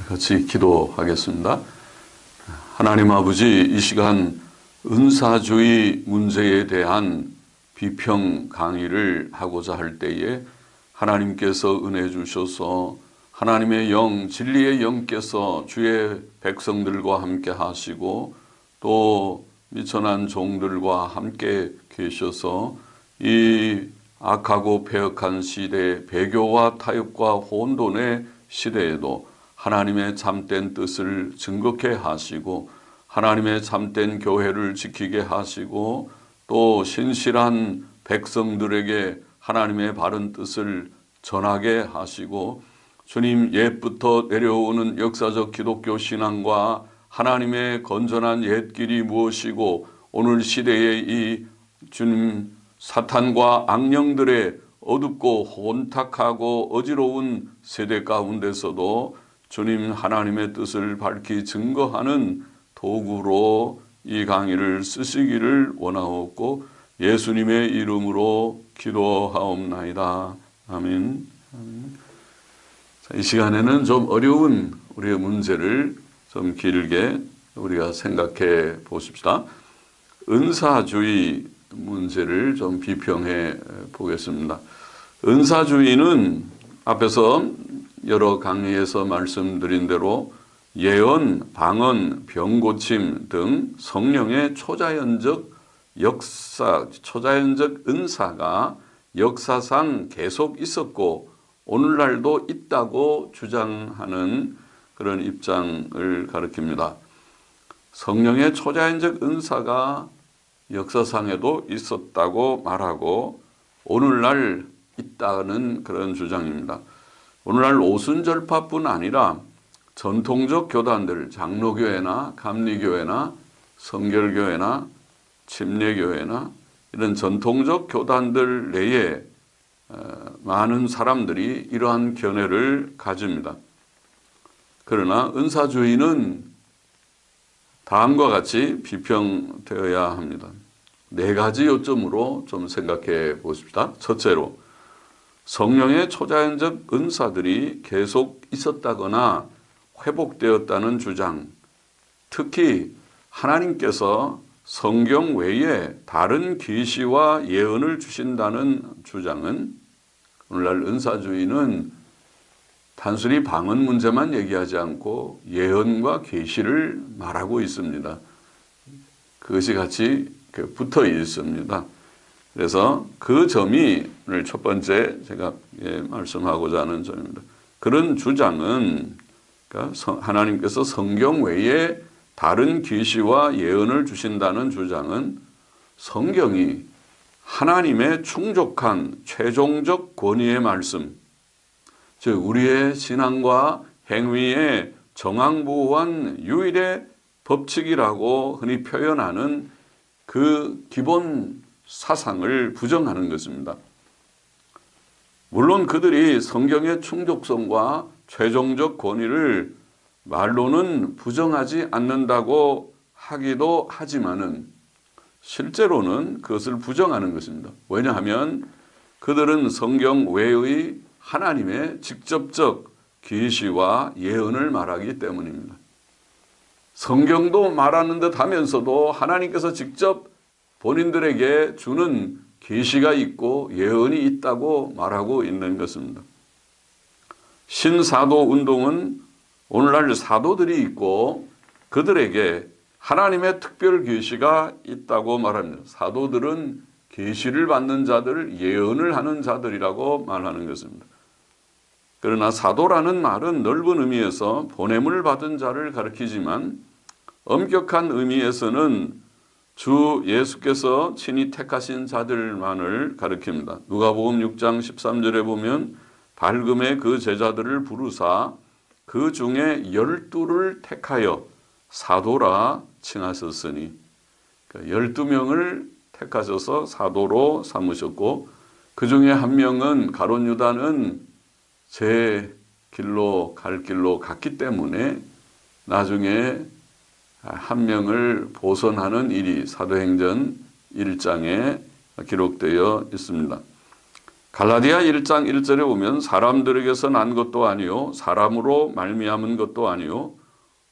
같이 기도하겠습니다. 하나님 아버지, 이 시간 은사주의 문제에 대한 비평 강의를 하고자 할 때에 하나님께서 은혜 주셔서 하나님의 영, 진리의 영께서 주의 백성들과 함께 하시고 또 미천한 종들과 함께 계셔서 이 악하고 패역한 시대, 배교와 타협과 혼돈의 시대에도 하나님의 참된 뜻을 증거케 하시고 하나님의 참된 교회를 지키게 하시고 또 신실한 백성들에게 하나님의 바른 뜻을 전하게 하시고 주님 옛부터 내려오는 역사적 기독교 신앙과 하나님의 건전한 옛길이 무엇이고 오늘 시대의 이 주님 사탄과 악령들의 어둡고 혼탁하고 어지러운 세대 가운데서도 주님 하나님의 뜻을 밝히 증거하는 도구로 이 강의를 쓰시기를 원하옵고 예수님의 이름으로 기도하옵나이다. 아멘. 이 시간에는 좀 어려운 우리의 문제를 좀 길게 우리가 생각해 보십시다. 은사주의 문제를 좀 비평해 보겠습니다. 은사주의는 앞에서 여러 강의에서 말씀드린 대로 예언, 방언, 병고침 등 성령의 초자연적 역사, 초자연적 은사가 역사상 계속 있었고 오늘날도 있다고 주장하는 그런 입장을 가리킵니다. 성령의 초자연적 은사가 역사상에도 있었다고 말하고 오늘날 있다는 그런 주장입니다. 오늘날 오순절파뿐 아니라 전통적 교단들, 장로교회나 감리교회나 성결교회나 침례교회나 이런 전통적 교단들 내에 많은 사람들이 이러한 견해를 가집니다. 그러나 은사주의는 다음과 같이 비평되어야 합니다. 네 가지 요점으로 좀 생각해 보십시다. 첫째로 성령의 초자연적 은사들이 계속 있었다거나 회복되었다는 주장, 특히 하나님께서 성경 외에 다른 계시와 예언을 주신다는 주장은 오늘날 은사주의는 단순히 방언 문제만 얘기하지 않고 예언과 계시를 말하고 있습니다. 그것이 같이 붙어 있습니다. 그래서 그 점이 오늘 첫 번째 제가 말씀하고자 하는 점입니다. 그런 주장은 그러니까 하나님께서 성경 외에 다른 계시와 예언을 주신다는 주장은 성경이 하나님의 충족한 최종적 권위의 말씀, 즉 우리의 신앙과 행위에 정황부호한 유일의 법칙이라고 흔히 표현하는 그 기본 사상을 부정하는 것입니다. 물론 그들이 성경의 충족성과 최종적 권위를 말로는 부정하지 않는다고 하기도 하지만은 실제로는 그것을 부정하는 것입니다. 왜냐하면 그들은 성경 외의 하나님의 직접적 계시와 예언을 말하기 때문입니다. 성경도 말하는 듯 하면서도 하나님께서 직접 본인들에게 주는 계시가 있고 예언이 있다고 말하고 있는 것입니다. 신사도 운동은 오늘날 사도들이 있고 그들에게 하나님의 특별 계시가 있다고 말합니다. 사도들은 계시를 받는 자들, 예언을 하는 자들이라고 말하는 것입니다. 그러나 사도라는 말은 넓은 의미에서 보냄을 받은 자를 가리키지만 엄격한 의미에서는 주 예수께서 친히 택하신 자들만을 가리킵니다. 누가복음 6장 13절에 보면 발금의 그 제자들을 부르사 그 중에 12를 택하여 사도라 칭하셨으니 12명을 택하셔서 사도로 삼으셨고 그 중에 한 명은 가룟 유다는 제 길로 갈 길로 갔기 때문에 나중에 한 명을 보선하는 일이 사도행전 1장에 기록되어 있습니다. 갈라디아 1장 1절에 보면 사람들에게서 난 것도 아니요 사람으로 말미암은 것도 아니요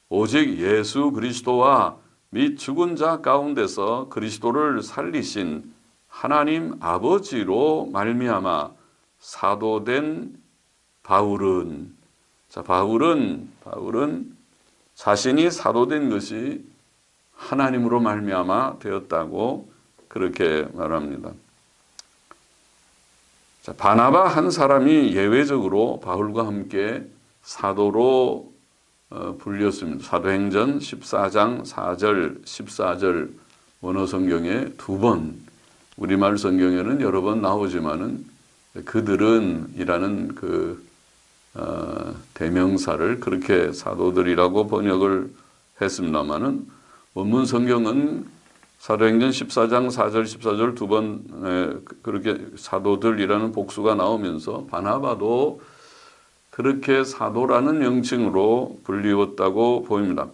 오직 예수 그리스도와 및 죽은 자 가운데서 그리스도를 살리신 하나님 아버지로 말미암아 사도된 바울은, 자, 바울은 자신이 사도된 것이 하나님으로 말미암아 되었다고 그렇게 말합니다. 자, 바나바 한 사람이 예외적으로 바울과 함께 사도로 불렸습니다. 사도행전 14장 4절, 14절 원어 성경에 2번, 우리말 성경에는 여러 번 나오지만은 그들은 이라는 그 대명사를 그렇게 사도들이라고 번역을 했습니다마는 원문 성경은 사도행전 14장 4절 14절 2번 그렇게 사도들이라는 복수가 나오면서 바나바도 그렇게 사도라는 명칭으로 불리웠다고 보입니다.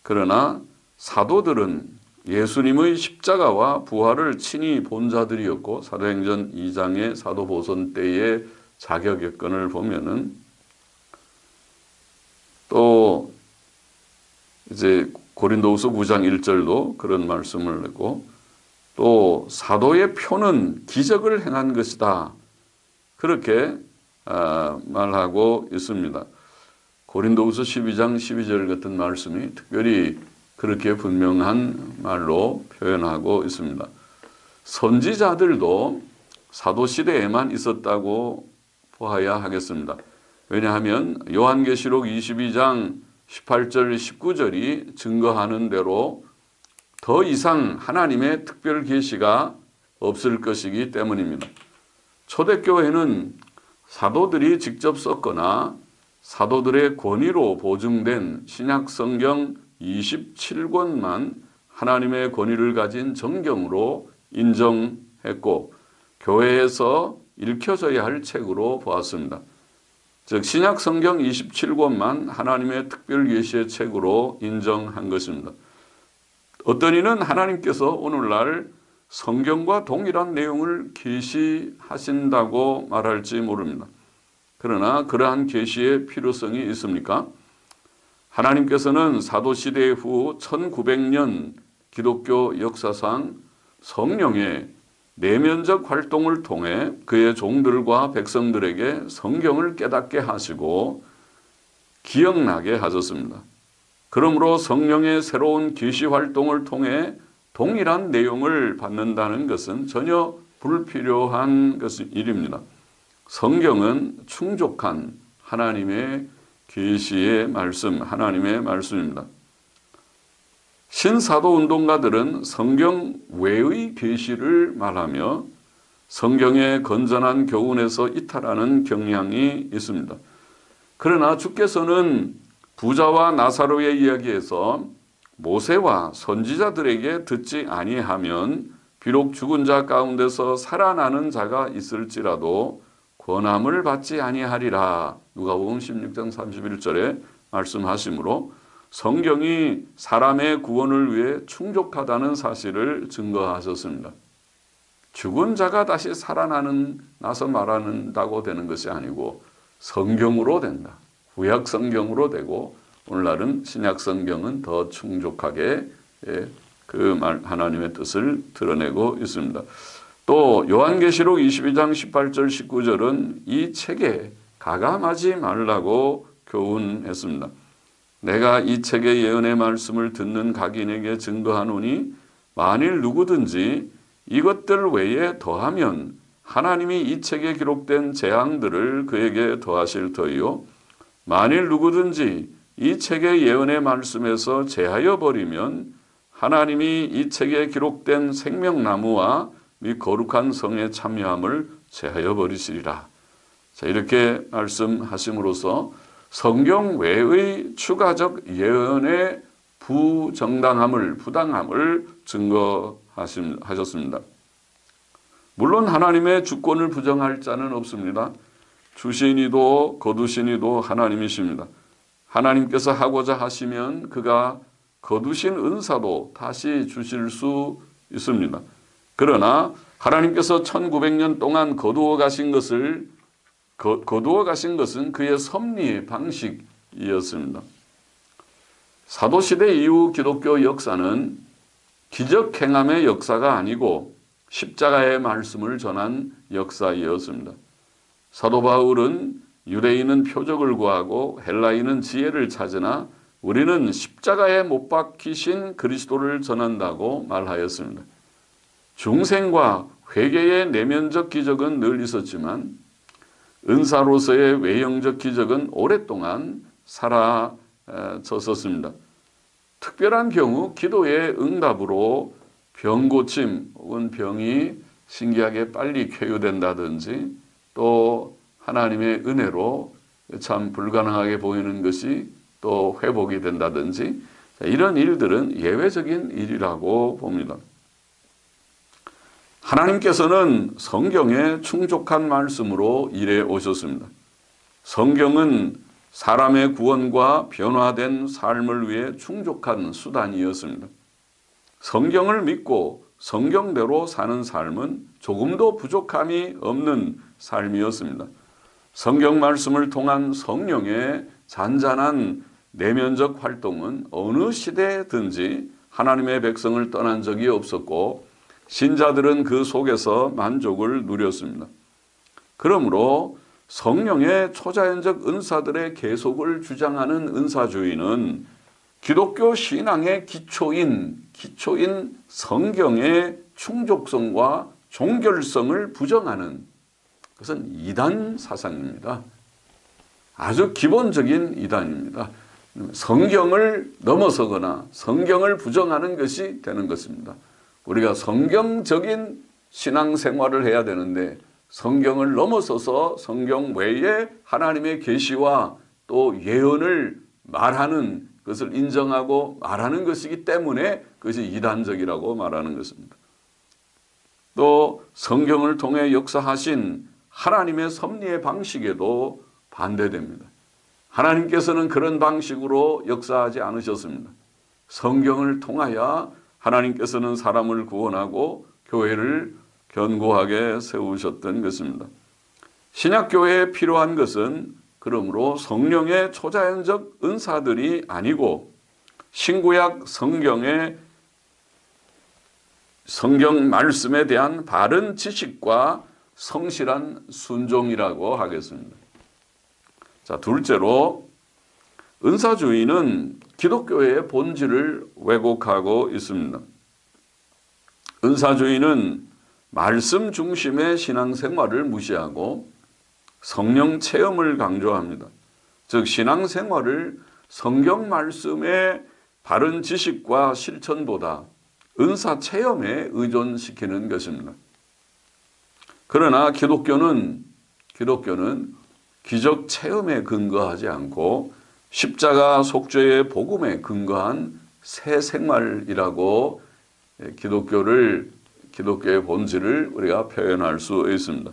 그러나 사도들은 예수님의 십자가와 부활을 친히 본 자들이었고 사도행전 2장의 사도보선 때의 자격 여건을 보면은 또 이제 고린도후서 9장 1절도 그런 말씀을 했고 또 사도의 표는 기적을 행한 것이다. 그렇게 말하고 있습니다. 고린도후서 12장 12절 같은 말씀이 특별히 그렇게 분명한 말로 표현하고 있습니다. 선지자들도 사도시대에만 있었다고 보아야 하겠습니다. 왜냐하면 요한계시록 22장 18절 19절이 증거하는 대로 더 이상 하나님의 특별 계시가 없을 것이기 때문입니다. 초대교회는 사도들이 직접 썼거나 사도들의 권위로 보증된 신약성경 27권만 하나님의 권위를 가진 정경으로 인정했고 교회에서 읽혀져야 할 책으로 보았습니다. 즉 신약성경 27권만 하나님의 특별계시의 책으로 인정한 것입니다. 어떤 이는 하나님께서 오늘날 성경과 동일한 내용을 계시하신다고 말할지 모릅니다. 그러나 그러한 계시의 필요성이 있습니까? 하나님께서는 사도시대 후 1900년 기독교 역사상 성령의 내면적 활동을 통해 그의 종들과 백성들에게 성경을 깨닫게 하시고 기억나게 하셨습니다. 그러므로 성령의 새로운 계시 활동을 통해 동일한 내용을 받는다는 것은 전혀 불필요한 일입니다. 성경은 충족한 하나님의 계시의 말씀, 하나님의 말씀입니다. 신사도 운동가들은 성경 외의 계시를 말하며 성경의 건전한 교훈에서 이탈하는 경향이 있습니다. 그러나 주께서는 부자와 나사로의 이야기에서 모세와 선지자들에게 듣지 아니하면 비록 죽은 자 가운데서 살아나는 자가 있을지라도 권함을 받지 아니하리라. 누가복음 16장 31절에 말씀하시므로 성경이 사람의 구원을 위해 충족하다는 사실을 증거하셨습니다. 죽은 자가 다시 나서 말한다고 되는 것이 아니고 성경으로 된다. 구약 성경으로 되고 오늘날은 신약 성경은 더 충족하게 그 하나님의 뜻을 드러내고 있습니다. 또 요한계시록 22장 18절 19절은 이 책에 가감하지 말라고 교훈했습니다. 내가 이 책의 예언의 말씀을 듣는 각인에게 증거하노니 만일 누구든지 이것들 외에 더하면 하나님이 이 책에 기록된 재앙들을 그에게 더하실 터이요 만일 누구든지 이 책의 예언의 말씀에서 제하여 버리면 하나님이 이 책에 기록된 생명나무와 이 거룩한 성에 참여함을 제하여 버리시리라. 자, 이렇게 말씀하심으로써 성경 외의 추가적 예언의 부당함을 증거하셨습니다. 물론 하나님의 주권을 부정할 자는 없습니다. 주시니도 거두시니도 하나님이십니다. 하나님께서 하고자 하시면 그가 거두신 은사도 다시 주실 수 있습니다. 그러나 하나님께서 1900년 동안 거두어 가신 것은 그의 섭리의 방식이었습니다. 사도시대 이후 기독교 역사는 기적 행함의 역사가 아니고 십자가의 말씀을 전한 역사이었습니다. 사도 바울은 유대인은 표적을 구하고 헬라인은 지혜를 찾으나 우리는 십자가에 못 박히신 그리스도를 전한다고 말하였습니다. 중생과 회개의 내면적 기적은 늘 있었지만 은사로서의 외형적 기적은 오랫동안 사라졌었습니다. 특별한 경우 기도의 응답으로 병 고침 혹은 병이 신기하게 빨리 쾌유된다든지 또 하나님의 은혜로 참 불가능하게 보이는 것이 또 회복이 된다든지 이런 일들은 예외적인 일이라고 봅니다. 하나님께서는 성경에 충족한 말씀으로 일해 오셨습니다. 성경은 사람의 구원과 변화된 삶을 위해 충족한 수단이었습니다. 성경을 믿고 성경대로 사는 삶은 조금도 부족함이 없는 삶이었습니다. 성경 말씀을 통한 성령의 잔잔한 내면적 활동은 어느 시대든지 하나님의 백성을 떠난 적이 없었고 신자들은 그 속에서 만족을 누렸습니다. 그러므로 성령의 초자연적 은사들의 계속을 주장하는 은사주의는 기독교 신앙의 기초인 성경의 충족성과 종결성을 부정하는 그것은 이단 사상입니다. 아주 기본적인 이단입니다. 성경을 넘어서거나 성경을 부정하는 것이 되는 것입니다. 우리가 성경적인 신앙생활을 해야 되는데 성경을 넘어서서 성경 외에 하나님의 계시와 또 예언을 말하는 그것을 인정하고 말하는 것이기 때문에 그것이 이단적이라고 말하는 것입니다. 또 성경을 통해 역사하신 하나님의 섭리의 방식에도 반대됩니다. 하나님께서는 그런 방식으로 역사하지 않으셨습니다. 성경을 통하여 하나님께서는 사람을 구원하고 교회를 견고하게 세우셨던 것입니다. 신약교회에 필요한 것은 그러므로 성령의 초자연적 은사들이 아니고 신구약 성경의 성경 말씀에 대한 바른 지식과 성실한 순종이라고 하겠습니다. 자, 둘째로 은사주의는 기독교의 본질을 왜곡하고 있습니다. 은사주의는 말씀 중심의 신앙생활을 무시하고 성령 체험을 강조합니다. 즉 신앙생활을 성경 말씀의 바른 지식과 실천보다 은사 체험에 의존시키는 것입니다. 그러나 기독교는 기적 체험에 근거하지 않고 십자가 속죄의 복음에 근거한 새 생활이라고 기독교의 본질을 우리가 표현할 수 있습니다.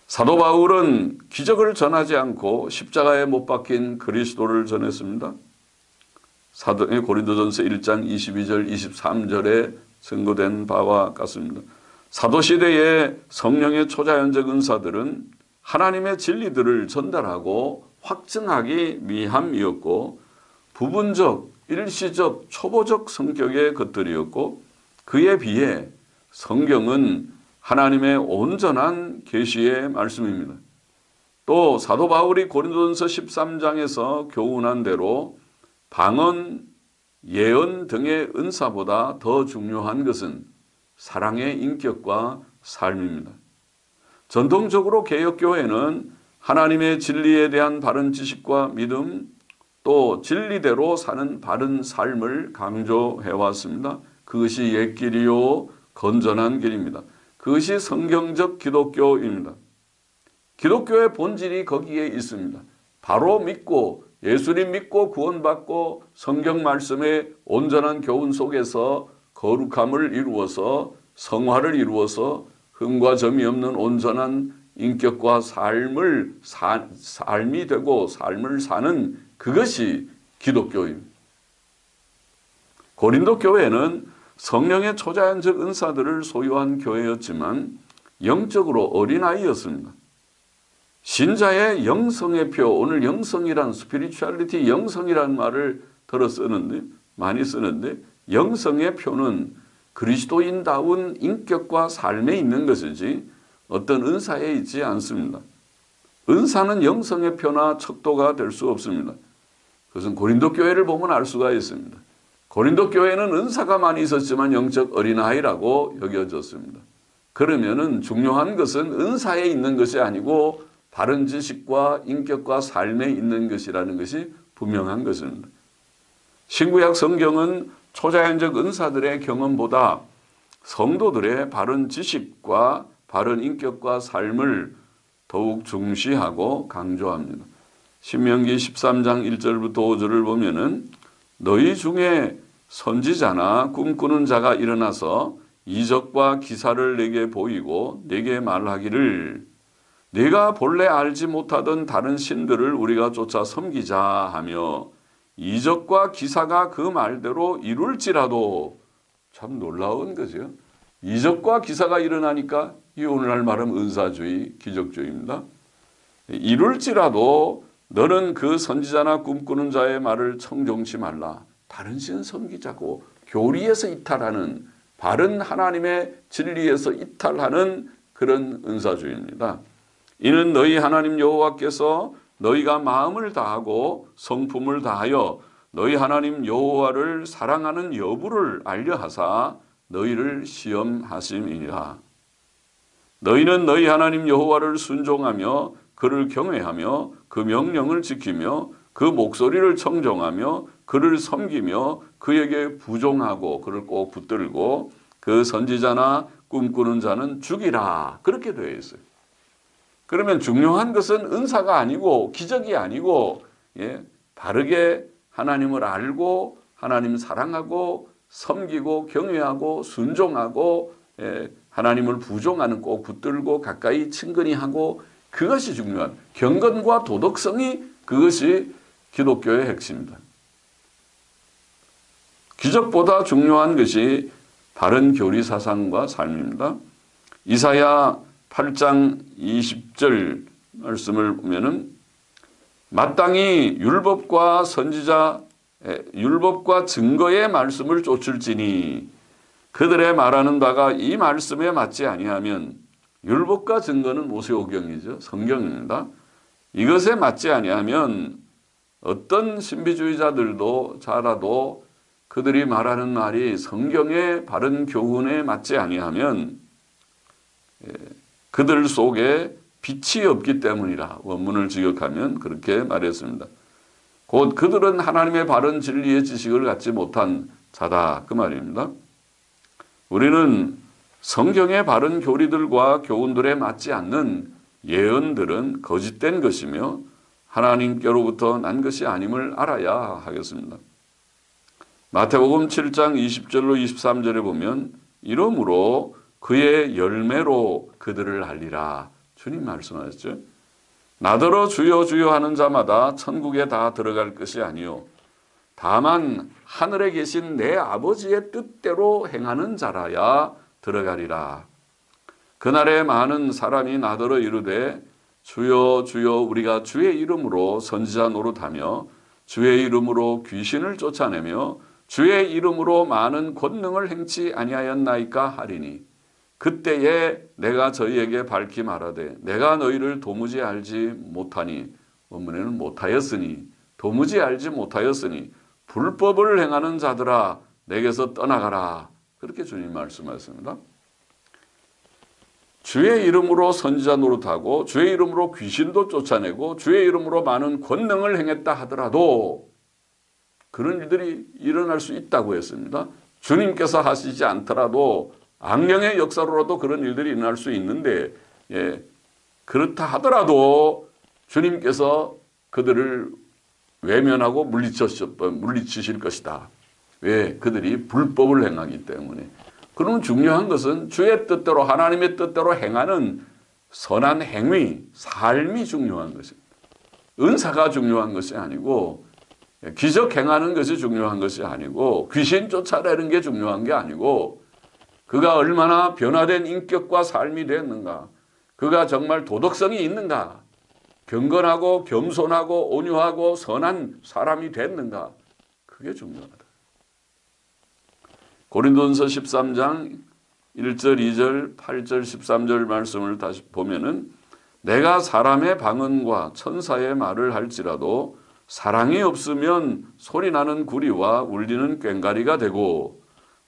사도 바울은 기적을 전하지 않고 십자가에 못 박힌 그리스도를 전했습니다. 고린도전서 1장 22절 23절에 증거된 바와 같습니다. 사도시대의 성령의 초자연적 은사들은 하나님의 진리들을 전달하고 확증하기 위함이었고 부분적, 일시적, 초보적 성격의 것들이었고 그에 비해 성경은 하나님의 온전한 계시의 말씀입니다. 또 사도 바울이 고린도전서 13장에서 교훈한 대로 방언, 예언 등의 은사보다 더 중요한 것은 사랑의 인격과 삶입니다. 전통적으로 개혁교회는 하나님의 진리에 대한 바른 지식과 믿음 또 진리대로 사는 바른 삶을 강조해왔습니다. 그것이 옛 길이요 건전한 길입니다. 그것이 성경적 기독교입니다. 기독교의 본질이 거기에 있습니다. 바로 믿고 예수님 믿고 구원받고 성경 말씀의 온전한 교훈 속에서 거룩함을 이루어서 성화를 이루어서 흠과 점이 없는 온전한 인격과 삶이 되고 삶을 사는 그것이 기독교입니다. 고린도 교회는 성령의 초자연적 은사들을 소유한 교회였지만 영적으로 어린아이였습니다. 신자의 영성의 표, 오늘 영성이란 스피리추얼리티 영성이란 말을 많이 쓰는데 영성의 표는 그리스도인다운 인격과 삶에 있는 것이지 어떤 은사에 있지 않습니다. 은사는 영성의 표나 척도가 될 수 없습니다. 그것은 고린도 교회를 보면 알 수가 있습니다. 고린도 교회는 은사가 많이 있었지만 영적 어린아이라고 여겨졌습니다. 그러면은 중요한 것은 은사에 있는 것이 아니고 바른 지식과 인격과 삶에 있는 것이라는 것이 분명한 것입니다. 신구약 성경은 초자연적 은사들의 경험보다 성도들의 바른 지식과 바른 인격과 삶을 더욱 중시하고 강조합니다. 신명기 13장 1절부터 5절을 보면은 너희 중에 선지자나 꿈꾸는 자가 일어나서 이적과 기사를 내게 보이고 내게 말하기를 네가 본래 알지 못하던 다른 신들을 우리가 쫓아 섬기자 하며 이적과 기사가 그 말대로 이룰지라도 참 놀라운 거죠. 이적과 기사가 일어나니까 이 오늘날 말하면 은사주의, 기적주의입니다. 이룰지라도 너는 그 선지자나 꿈꾸는 자의 말을 청종치 말라. 다른 신 섬기자고 교리에서 이탈하는 바른 하나님의 진리에서 이탈하는 그런 은사주의입니다. 이는 너희 하나님 여호와께서 너희가 마음을 다하고 성품을 다하여 너희 하나님 여호와를 사랑하는 여부를 알려하사 너희를 시험하심이니라. 너희는 너희 하나님 여호와를 순종하며 그를 경외하며 그 명령을 지키며 그 목소리를 청종하며 그를 섬기며 그에게 부종하고 그를 꼭 붙들고 그 선지자나 꿈꾸는 자는 죽이라. 그렇게 되어 있어요. 그러면 중요한 것은 은사가 아니고 기적이 아니고 바르게 하나님을 알고 하나님 사랑하고 섬기고 경외하고 순종하고 하나님을 부종하는 꼭 붙들고 가까이 친근히 하고 그것이 중요한 경건과 도덕성이 그것이 기독교의 핵심입니다. 기적보다 중요한 것이 바른 교리 사상과 삶입니다. 이사야 8장 20절 말씀을 보면은 마땅히 율법과 선지자 율법과 증거의 말씀을 쫓을지니 그들의 말하는 바가 이 말씀에 맞지 아니하면 율법과 증거는 모세오경이죠. 성경입니다. 이것에 맞지 아니하면 어떤 신비주의자들도 자라도 그들이 말하는 말이 성경의 바른 교훈에 맞지 아니하면 그들 속에 빛이 없기 때문이라. 원문을 직역하면 그렇게 말했습니다. 곧 그들은 하나님의 바른 진리의 지식을 갖지 못한 자다. 그 말입니다. 우리는 성경의 바른 교리들과 교훈들에 맞지 않는 예언들은 거짓된 것이며 하나님께로부터 난 것이 아님을 알아야 하겠습니다. 마태복음 7장 20절로 23절에 보면 이러므로 그의 열매로 그들을 알리라. 주님 말씀하셨죠. 나더러 주여 주여 하는 자마다 천국에 다 들어갈 것이 아니요 다만 하늘에 계신 내 아버지의 뜻대로 행하는 자라야 들어가리라. 그날에 많은 사람이 나더러 이르되 주여 주여 우리가 주의 이름으로 선지자 노릇하며 주의 이름으로 귀신을 쫓아내며 주의 이름으로 많은 권능을 행치 아니하였나이까 하리니 그때에 내가 저희에게 밝히 말하되 내가 너희를 도무지 알지 못하니 원문에는 못하였으니 도무지 알지 못하였으니 불법을 행하는 자들아 내게서 떠나가라. 그렇게 주님 말씀하셨습니다. 주의 이름으로 선지자 노릇하고 주의 이름으로 귀신도 쫓아내고 주의 이름으로 많은 권능을 행했다 하더라도 그런 일들이 일어날 수 있다고 했습니다. 주님께서 하시지 않더라도 악령의 역사로라도 그런 일들이 일어날 수 있는데 그렇다 하더라도 주님께서 그들을 외면하고 물리치실 것이다. 왜? 그들이 불법을 행하기 때문에. 그러면 중요한 것은 주의 뜻대로 하나님의 뜻대로 행하는 선한 행위, 삶이 중요한 것입니다. 은사가 중요한 것이 아니고 기적 행하는 것이 중요한 것이 아니고 귀신 쫓아내는 게 중요한 게 아니고 그가 얼마나 변화된 인격과 삶이 됐는가, 그가 정말 도덕성이 있는가, 경건하고 겸손하고 온유하고 선한 사람이 됐는가, 그게 중요하다. 고린도전서 13장 1절, 2절, 8절, 13절 말씀을 다시 보면은 내가 사람의 방언과 천사의 말을 할지라도 사랑이 없으면 소리나는 구리와 울리는 꽹과리가 되고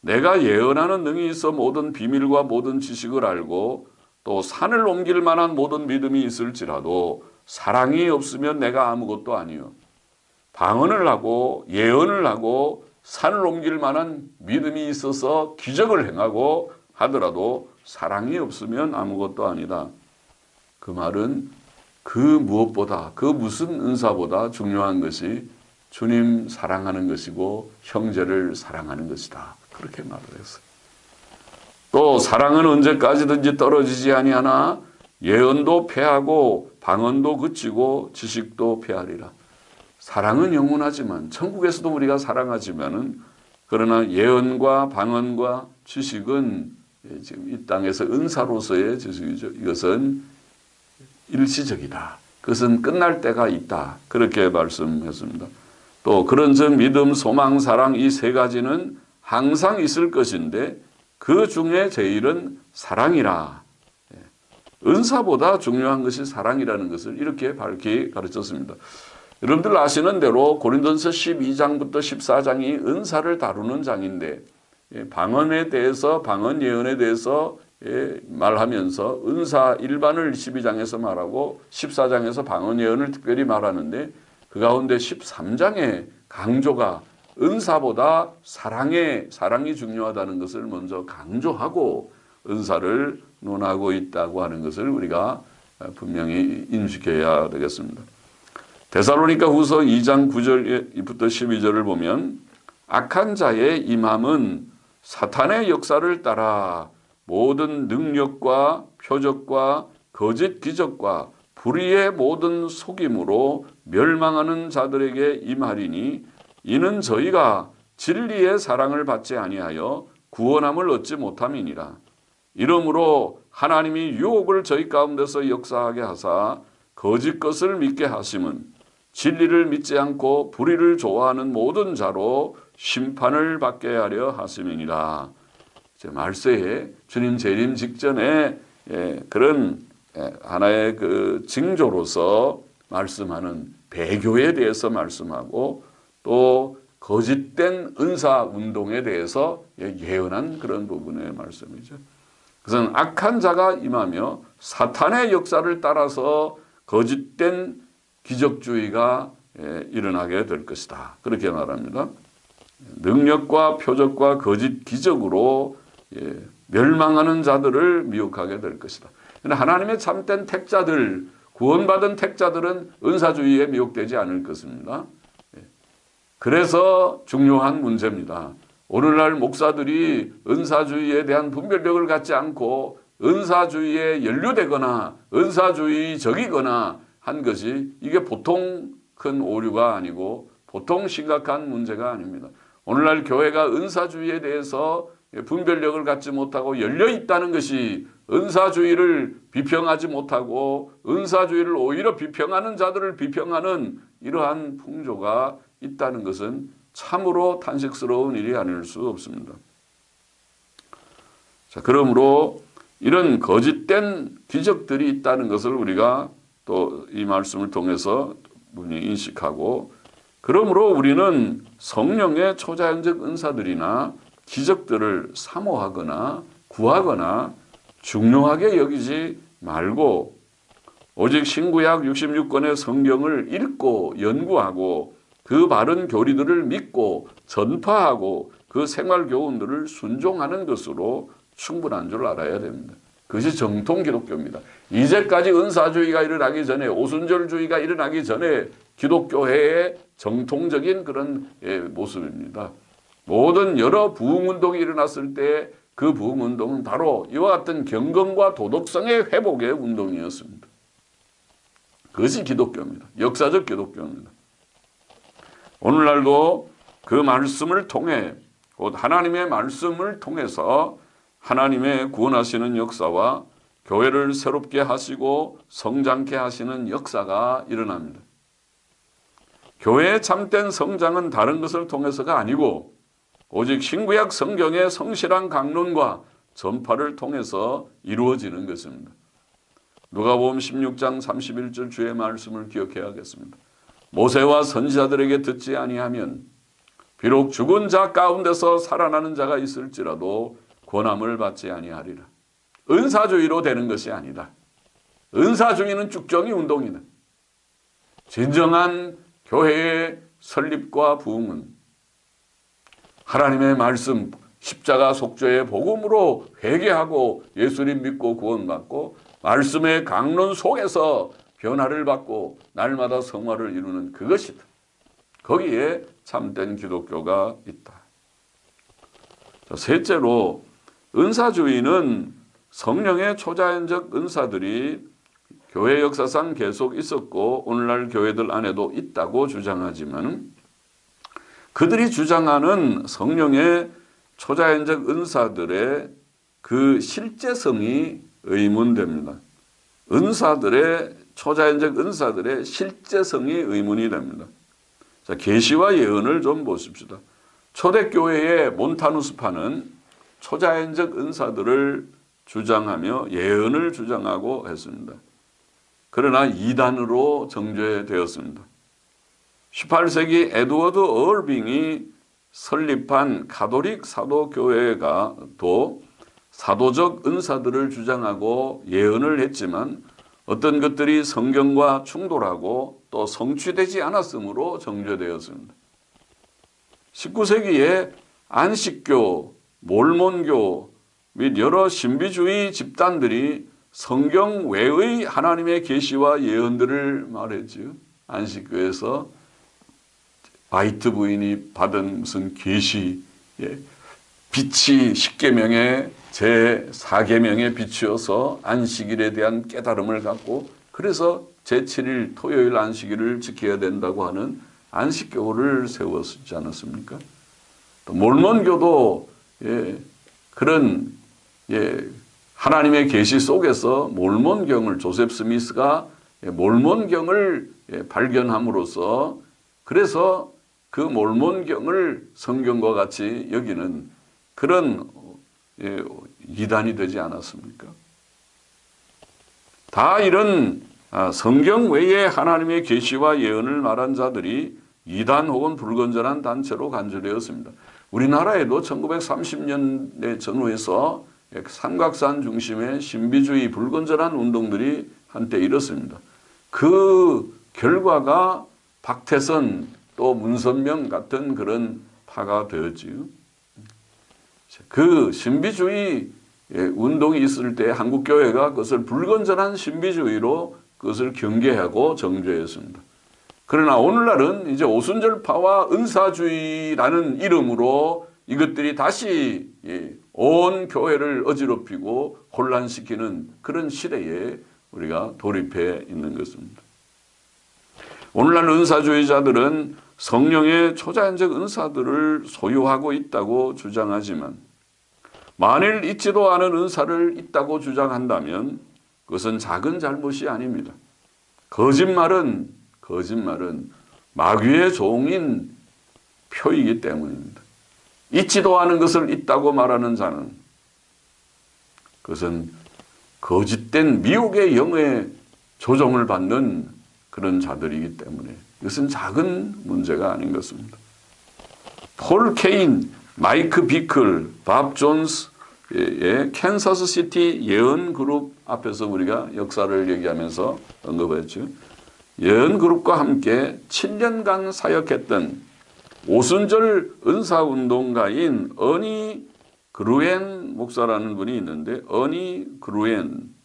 내가 예언하는 능이 있어 모든 비밀과 모든 지식을 알고 또 산을 옮길 만한 모든 믿음이 있을지라도 사랑이 없으면 내가 아무것도 아니요. 방언을 하고 예언을 하고 산을 옮길 만한 믿음이 있어서 기적을 행하고 하더라도 사랑이 없으면 아무것도 아니다. 그 말은 그 무엇보다 그 무슨 은사보다 중요한 것이 주님 사랑하는 것이고 형제를 사랑하는 것이다. 그렇게 말을 했어요. 또 사랑은 언제까지든지 떨어지지 아니하나 예언도 패하고 방언도 그치고 지식도 패하리라. 사랑은 영원하지만 천국에서도 우리가 사랑하지만은 그러나 예언과 방언과 지식은 지금 이 땅에서 은사로서의 지식이죠. 이것은 일시적이다. 그것은 끝날 때가 있다. 그렇게 말씀했습니다. 또 그런즉 믿음, 소망, 사랑 이 세 가지는 항상 있을 것인데 그 중에 제일은 사랑이라. 은사보다 중요한 것이 사랑이라는 것을 이렇게 밝히 가르쳤습니다. 여러분들 아시는 대로 고린도전서 12장부터 14장이 은사를 다루는 장인데 방언에 대해서 방언 예언에 대해서 말하면서 은사 일반을 12장에서 말하고 14장에서 방언 예언을 특별히 말하는데 그 가운데 13장의 강조가 은사보다 사랑이 중요하다는 것을 먼저 강조하고 은사를 논하고 있다고 하는 것을 우리가 분명히 인식해야 되겠습니다. 데살로니가 후서 2장 9절부터 12절을 보면 악한 자의 임함은 사탄의 역사를 따라 모든 능력과 표적과 거짓 기적과 불의의 모든 속임으로 멸망하는 자들에게 임하리니 이는 저희가 진리의 사랑을 받지 아니하여 구원함을 얻지 못함이니라. 이러므로 하나님이 유혹을 저희 가운데서 역사하게 하사 거짓 것을 믿게 하심은 진리를 믿지 않고 불의를 좋아하는 모든 자로 심판을 받게 하려 하심이니라. 말세에 주님 재림 직전에 그런 하나의 그 징조로서 말씀하는 배교에 대해서 말씀하고 또 거짓된 은사 운동에 대해서 예언한 그런 부분의 말씀이죠. 그것은 악한 자가 임하며 사탄의 역사를 따라서 거짓된 기적주의가 일어나게 될 것이다. 그렇게 말합니다. 능력과 표적과 거짓 기적으로 멸망하는 자들을 미혹하게 될 것이다. 하나님의 참된 택자들, 구원받은 택자들은 은사주의에 미혹되지 않을 것입니다. 그래서 중요한 문제입니다. 오늘날 목사들이 은사주의에 대한 분별력을 갖지 않고 은사주의에 연루되거나 은사주의적이거나 한 것이 이게 보통 큰 오류가 아니고 보통 심각한 문제가 아닙니다. 오늘날 교회가 은사주의에 대해서 분별력을 갖지 못하고 열려 있다는 것이 은사주의를 비평하지 못하고 은사주의를 오히려 비평하는 자들을 비평하는 이러한 풍조가 있다는 것은 참으로 탄식스러운 일이 아닐 수 없습니다. 자, 그러므로 이런 거짓된 기적들이 있다는 것을 우리가 또 이 말씀을 통해서 분명히 인식하고, 그러므로 우리는 성령의 초자연적 은사들이나 기적들을 사모하거나 구하거나 중요하게 여기지 말고 오직 신구약 66권의 성경을 읽고 연구하고 그 바른 교리들을 믿고 전파하고 그 생활 교훈들을 순종하는 것으로 충분한 줄 알아야 됩니다. 그것이 정통 기독교입니다. 이제까지 은사주의가 일어나기 전에, 오순절주의가 일어나기 전에 기독교회의 정통적인 그런 모습입니다. 모든 여러 부흥운동이 일어났을 때 그 부흥운동은 바로 이와 같은 경건과 도덕성의 회복의 운동이었습니다. 그것이 기독교입니다. 역사적 기독교입니다. 오늘날도 그 말씀을 통해, 곧 하나님의 말씀을 통해서 하나님의 구원하시는 역사와 교회를 새롭게 하시고 성장케 하시는 역사가 일어납니다. 교회의 참된 성장은 다른 것을 통해서가 아니고 오직 신구약 성경의 성실한 강론과 전파를 통해서 이루어지는 것입니다. 누가복음 16장 31절 주의 말씀을 기억해야겠습니다. 모세와 선지자들에게 듣지 아니하면 비록 죽은 자 가운데서 살아나는 자가 있을지라도 권함을 받지 아니하리라. 은사주의로 되는 것이 아니다. 은사주의는 쭉정이 운동이다. 진정한 교회의 설립과 부흥은 하나님의 말씀, 십자가 속죄의 복음으로 회개하고 예수님 믿고 구원받고 말씀의 강론 속에서 변화를 받고 날마다 성화를 이루는 그것이다. 거기에 참된 기독교가 있다. 자, 셋째로 은사주의는 성령의 초자연적 은사들이 교회 역사상 계속 있었고 오늘날 교회들 안에도 있다고 주장하지만 그들이 주장하는 성령의 초자연적 은사들의 그 실제성이 의문됩니다. 초자연적 은사들의 실제성이 의문이 됩니다. 자, 계시와 예언을 좀 보십시다. 초대교회의 몬타누스파는 초자연적 은사들을 주장하며 예언을 주장하고 했습니다. 그러나 이단으로 정죄되었습니다. 18세기 에드워드 얼빙이 설립한 가톨릭 사도교회가 또 사도적 은사들을 주장하고 예언을 했지만 어떤 것들이 성경과 충돌하고 또 성취되지 않았으므로 정죄되었습니다. 19세기에 안식교, 몰몬교 및 여러 신비주의 집단들이 성경 외의 하나님의 계시와 예언들을 말했지요. 안식교에서 화이트 부인이 받은 무슨 계시, 빛이 10계명의 제4계명에 비추어서 안식일에 대한 깨달음을 갖고 그래서 제7일 토요일 안식일을 지켜야 된다고 하는 안식교를 세웠지 않았습니까? 또 몰몬교도 그런 하나님의 계시 속에서 몰몬경을 조셉 스미스가 몰몬경을 발견함으로써 그래서 그 몰몬경을 성경과 같이 여기는 그런 이단이 되지 않았습니까? 다 이런 성경 외에 하나님의 계시와 예언을 말한 자들이 이단 혹은 불건전한 단체로 간주되었습니다. 우리나라에도 1930년대 전후에서 삼각산 중심의 신비주의 불건전한 운동들이 한때 일었습니다. 그 결과가 박태선 또 문선명 같은 그런 파가 되었지요. 그 신비주의 운동이 있을 때 한국교회가 그것을 불건전한 신비주의로 그것을 경계하고 정죄했습니다. 그러나 오늘날은 이제 오순절파와 은사주의라는 이름으로 이것들이 다시 온 교회를 어지럽히고 혼란시키는 그런 시대에 우리가 돌입해 있는 것입니다. 오늘날 은사주의자들은 성령의 초자연적 은사들을 소유하고 있다고 주장하지만 만일 있지도 않은 은사를 있다고 주장한다면 그것은 작은 잘못이 아닙니다. 거짓말은 마귀의 종인 표이기 때문입니다. 있지도 않은 것을 있다고 말하는 자는 그것은 거짓된 미혹의 영에 조종을 받는 그런 자들이기 때문에 이것은 작은 문제가 아닌 것입니다. 폴 케인, 마이크 비클, 밥 존스의 캔사스 시티 예언 그룹 앞에서 우리가 역사를 얘기하면서 언급했죠. 예언 그룹과 함께 7년간 사역했던 오순절 은사운동가인 어니 그루엔 목사라는 분이 있는데 어니 그루엔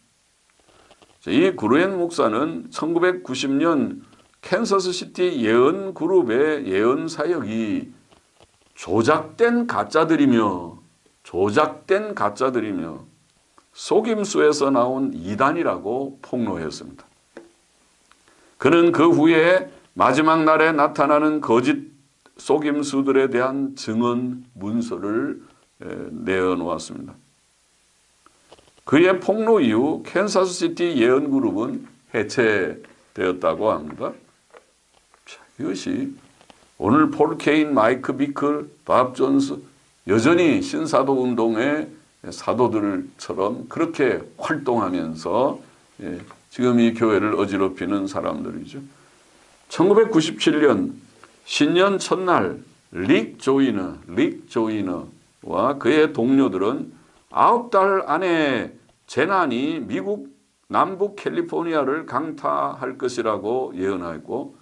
이 그루엔 목사는 1990년 캔서스시티 예언 그룹의 예언 사역이 조작된 가짜들이며 속임수에서 나온 이단이라고 폭로했습니다. 그는 그 후에 마지막 날에 나타나는 거짓 속임수들에 대한 증언 문서를 내어놓았습니다. 그의 폭로 이후 캔사스시티 예언그룹은 해체되었다고 합니다. 자, 이것이 오늘 폴 케인, 마이크 비클, 밥 존스 여전히 신사도 운동의 사도들처럼 그렇게 활동하면서 지금 이 교회를 어지럽히는 사람들이죠. 1997년 신년 첫날 릭 조이너와 그의 동료들은 9달 안에 재난이 미국 남북 캘리포니아를 강타할 것이라고 예언하였고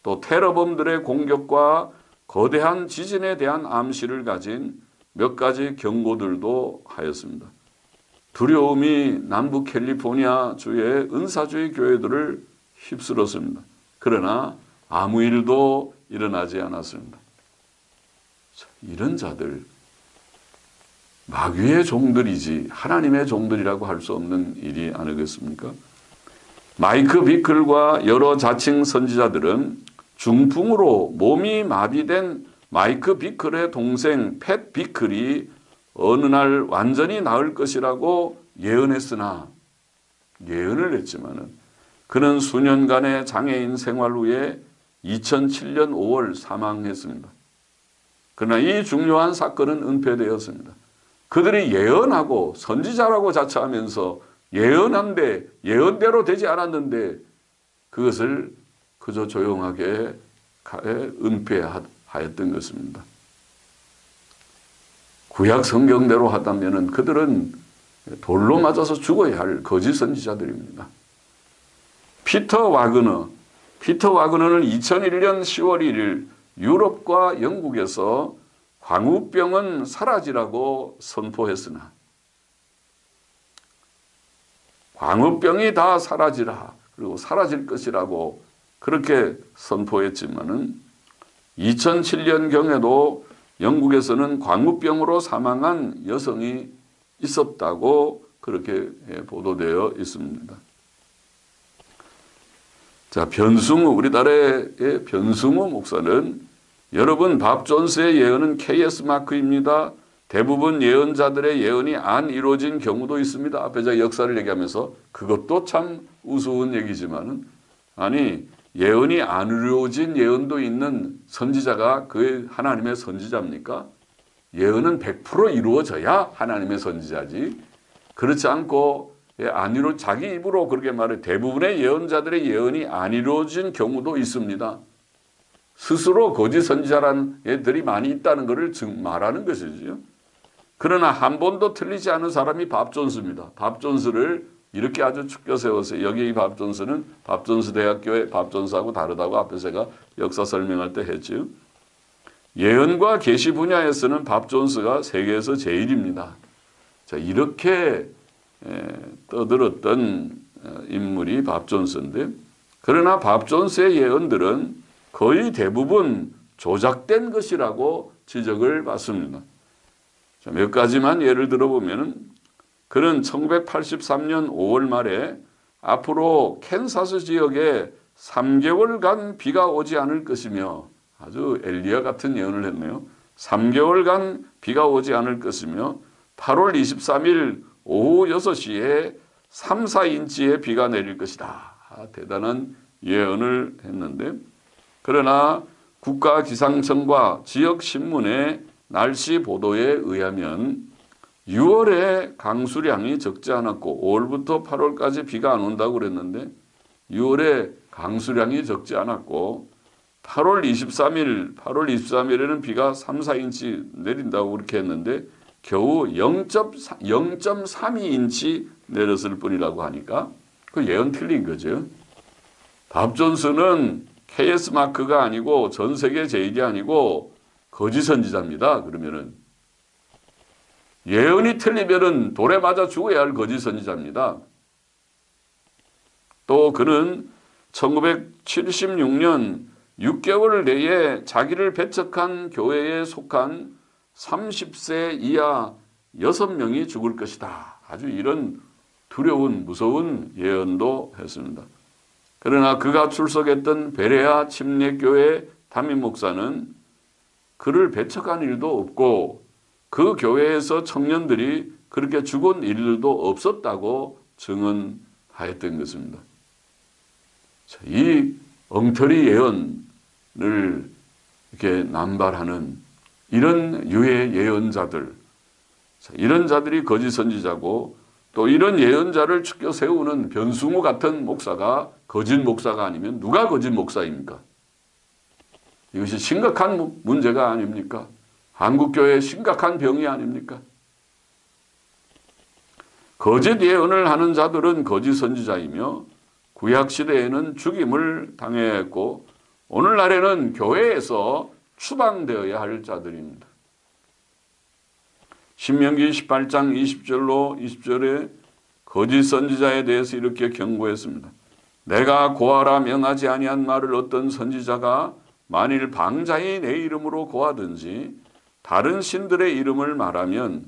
또 테러범들의 공격과 거대한 지진에 대한 암시를 가진 몇 가지 경고들도 하였습니다. 두려움이 남북 캘리포니아 주의 은사주의 교회들을 휩쓸었습니다. 그러나 아무 일도 일어나지 않았습니다. 이런 자들 마귀의 종들이지 하나님의 종들이라고 할 수 없는 일이 아니겠습니까? 마이크 비클과 여러 자칭 선지자들은 중풍으로 몸이 마비된 마이크 비클의 동생 팻 비클이 어느 날 완전히 나을 것이라고 예언했으나 예언을 했지만은 그는 수년간의 장애인 생활 후에 2007년 5월 사망했습니다. 그러나 이 중요한 사건은 은폐되었습니다. 그들이 예언하고 선지자라고 자처하면서 예언한데 예언대로 되지 않았는데 그것을 그저 조용하게 은폐하였던 것입니다. 구약 성경대로 하다면 그들은 돌로 맞아서 죽어야 할 거짓 선지자들입니다. 피터 와그너는 2001년 10월 1일 유럽과 영국에서 광우병은 사라지라고 선포했으나 광우병이 다 사라지라 그리고 사라질 것이라고 그렇게 선포했지만은 2007년경에도 영국에서는 광우병으로 사망한 여성이 있었다고 그렇게 보도되어 있습니다. 자, 우리나라의 변승우 목사는 여러분 밥 존스의 예언은 KS 마크입니다. 대부분 예언자들의 예언이 안 이루어진 경우도 있습니다. 앞에 제가 역사를 얘기하면서 그것도 참 우스운 얘기지만은 아니 예언이 안 이루어진 예언도 있는 선지자가 그 하나님의 선지자입니까? 예언은 100% 이루어져야 하나님의 선지자지. 그렇지 않고 자기 입으로 그렇게 말해 대부분의 예언자들의 예언이 안 이루어진 경우도 있습니다. 스스로 거짓 선지자라는 애들이 많이 있다는 것을 말하는 것이죠. 그러나 한 번도 틀리지 않은 사람이 밥 존스입니다. 밥 존스를 이렇게 아주 축켜 세웠어요. 여기 이 밥 존스는 밥 존스 대학교의 밥 존스하고 다르다고 앞에 제가 역사 설명할 때 했죠. 예언과 계시 분야에서는 밥 존스가 세계에서 제일입니다. 자, 이렇게 떠들었던 인물이 밥 존스인데 그러나 밥 존스의 예언들은 거의 대부분 조작된 것이라고 지적을 받습니다. 자, 몇 가지만 예를 들어보면 그는 1983년 5월 말에 앞으로 캔사스 지역에 3개월간 비가 오지 않을 것이며 아주 엘리야 같은 예언을 했네요. 3개월간 비가 오지 않을 것이며 8월 23일 오후 6시에 3, 4인치의 비가 내릴 것이다. 대단한 예언을 했는데 그러나 국가기상청과 지역신문의 날씨 보도에 의하면 6월에 강수량이 적지 않았고 5월부터 8월까지 비가 안 온다고 그랬는데 6월에 강수량이 적지 않았고 8월 23일에는 비가 3, 4인치 내린다고 그렇게 했는데 겨우 0.32인치 내렸을 뿐이라고 하니까 그 예언 틀린 거죠. 밥 존스는 KS 마크가 아니고 전 세계 제일이 아니고 거짓 선지자입니다. 그러면은 예언이 틀리면은 돌에 맞아 죽어야 할 거짓 선지자입니다. 또 그는 1976년 6개월 내에 자기를 배척한 교회에 속한 30세 이하 6명이 죽을 것이다. 아주 이런 두려운 무서운 예언도 했습니다. 그러나 그가 출석했던 베레아 침례교회 담임 목사는 그를 배척한 일도 없고 그 교회에서 청년들이 그렇게 죽은 일들도 없었다고 증언하였던 것입니다. 이 엉터리 예언을 이렇게 남발하는 이런 유해 예언자들, 이런 자들이 거짓 선지자고 또 이런 예언자를 축켜 세우는 변승우 같은 목사가 거짓 목사가 아니면 누가 거짓 목사입니까? 이것이 심각한 문제가 아닙니까? 한국교회의 심각한 병이 아닙니까? 거짓 예언을 하는 자들은 거짓 선지자이며 구약시대에는 죽임을 당했고 오늘날에는 교회에서 추방되어야 할 자들입니다. 신명기 18장 20절에 거짓 선지자에 대해서 이렇게 경고했습니다. 내가 고하라 명하지 아니한 말을 어떤 선지자가 만일 방자히 내 이름으로 고하든지 다른 신들의 이름을 말하면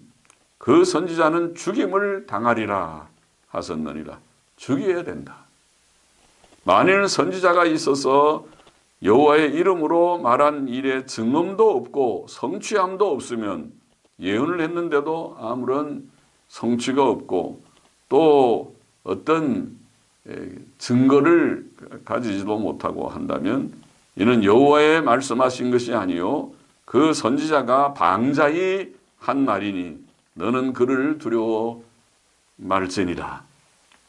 그 선지자는 죽임을 당하리라 하셨느니라. 죽여야 된다. 만일 선지자가 있어서 여호와의 이름으로 말한 일에 증언도 없고 성취함도 없으면 예언을 했는데도 아무런 성취가 없고 또 어떤 증거를 가지지도 못하고 한다면 이는 여호와의 말씀하신 것이 아니요 그 선지자가 방자히 한 말이니 너는 그를 두려워 말지니라.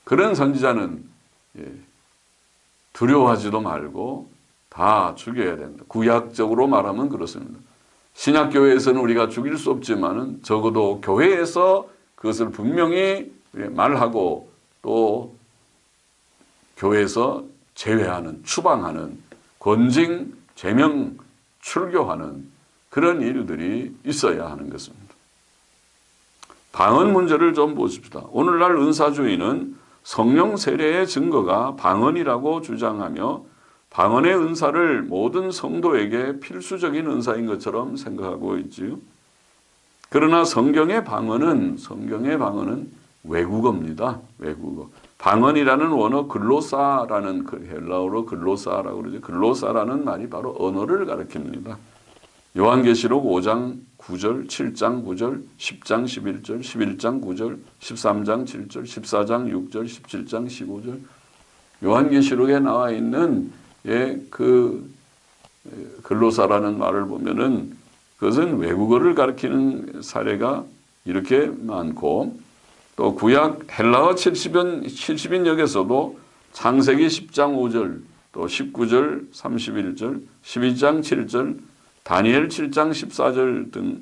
그런 선지자는 두려워하지도 말고 다 죽여야 된다. 구약적으로 말하면 그렇습니다. 신약교회에서는 우리가 죽일 수 없지만은 적어도 교회에서 그것을 분명히 말하고 또 교회에서 제외하는, 추방하는, 권징, 제명, 출교하는 그런 일들이 있어야 하는 것입니다. 방언 문제를 좀 보십시다. 오늘날 은사주의는 성령 세례의 증거가 방언이라고 주장하며 방언의 은사를 모든 성도에게 필수적인 은사인 것처럼 생각하고 있지요. 그러나 성경의 방언은 외국어입니다. 외국어. 방언이라는 원어 글로사라는 헬라어로 글로사라고 그러죠. 글로사라는 말이 바로 언어를 가리킵니다. 요한계시록 5장 9절, 7장 9절, 10장 11절, 11장 9절, 13장 7절, 14장 6절, 17장 15절. 요한계시록에 나와 있는 그 글로사라는 말을 보면은 그것은 외국어를 가리키는 사례가 이렇게 많고 또 구약 헬라어 70인역에서도 창세기 10장 5절, 또 19절, 31절, 12장 7절, 다니엘 7장 14절 등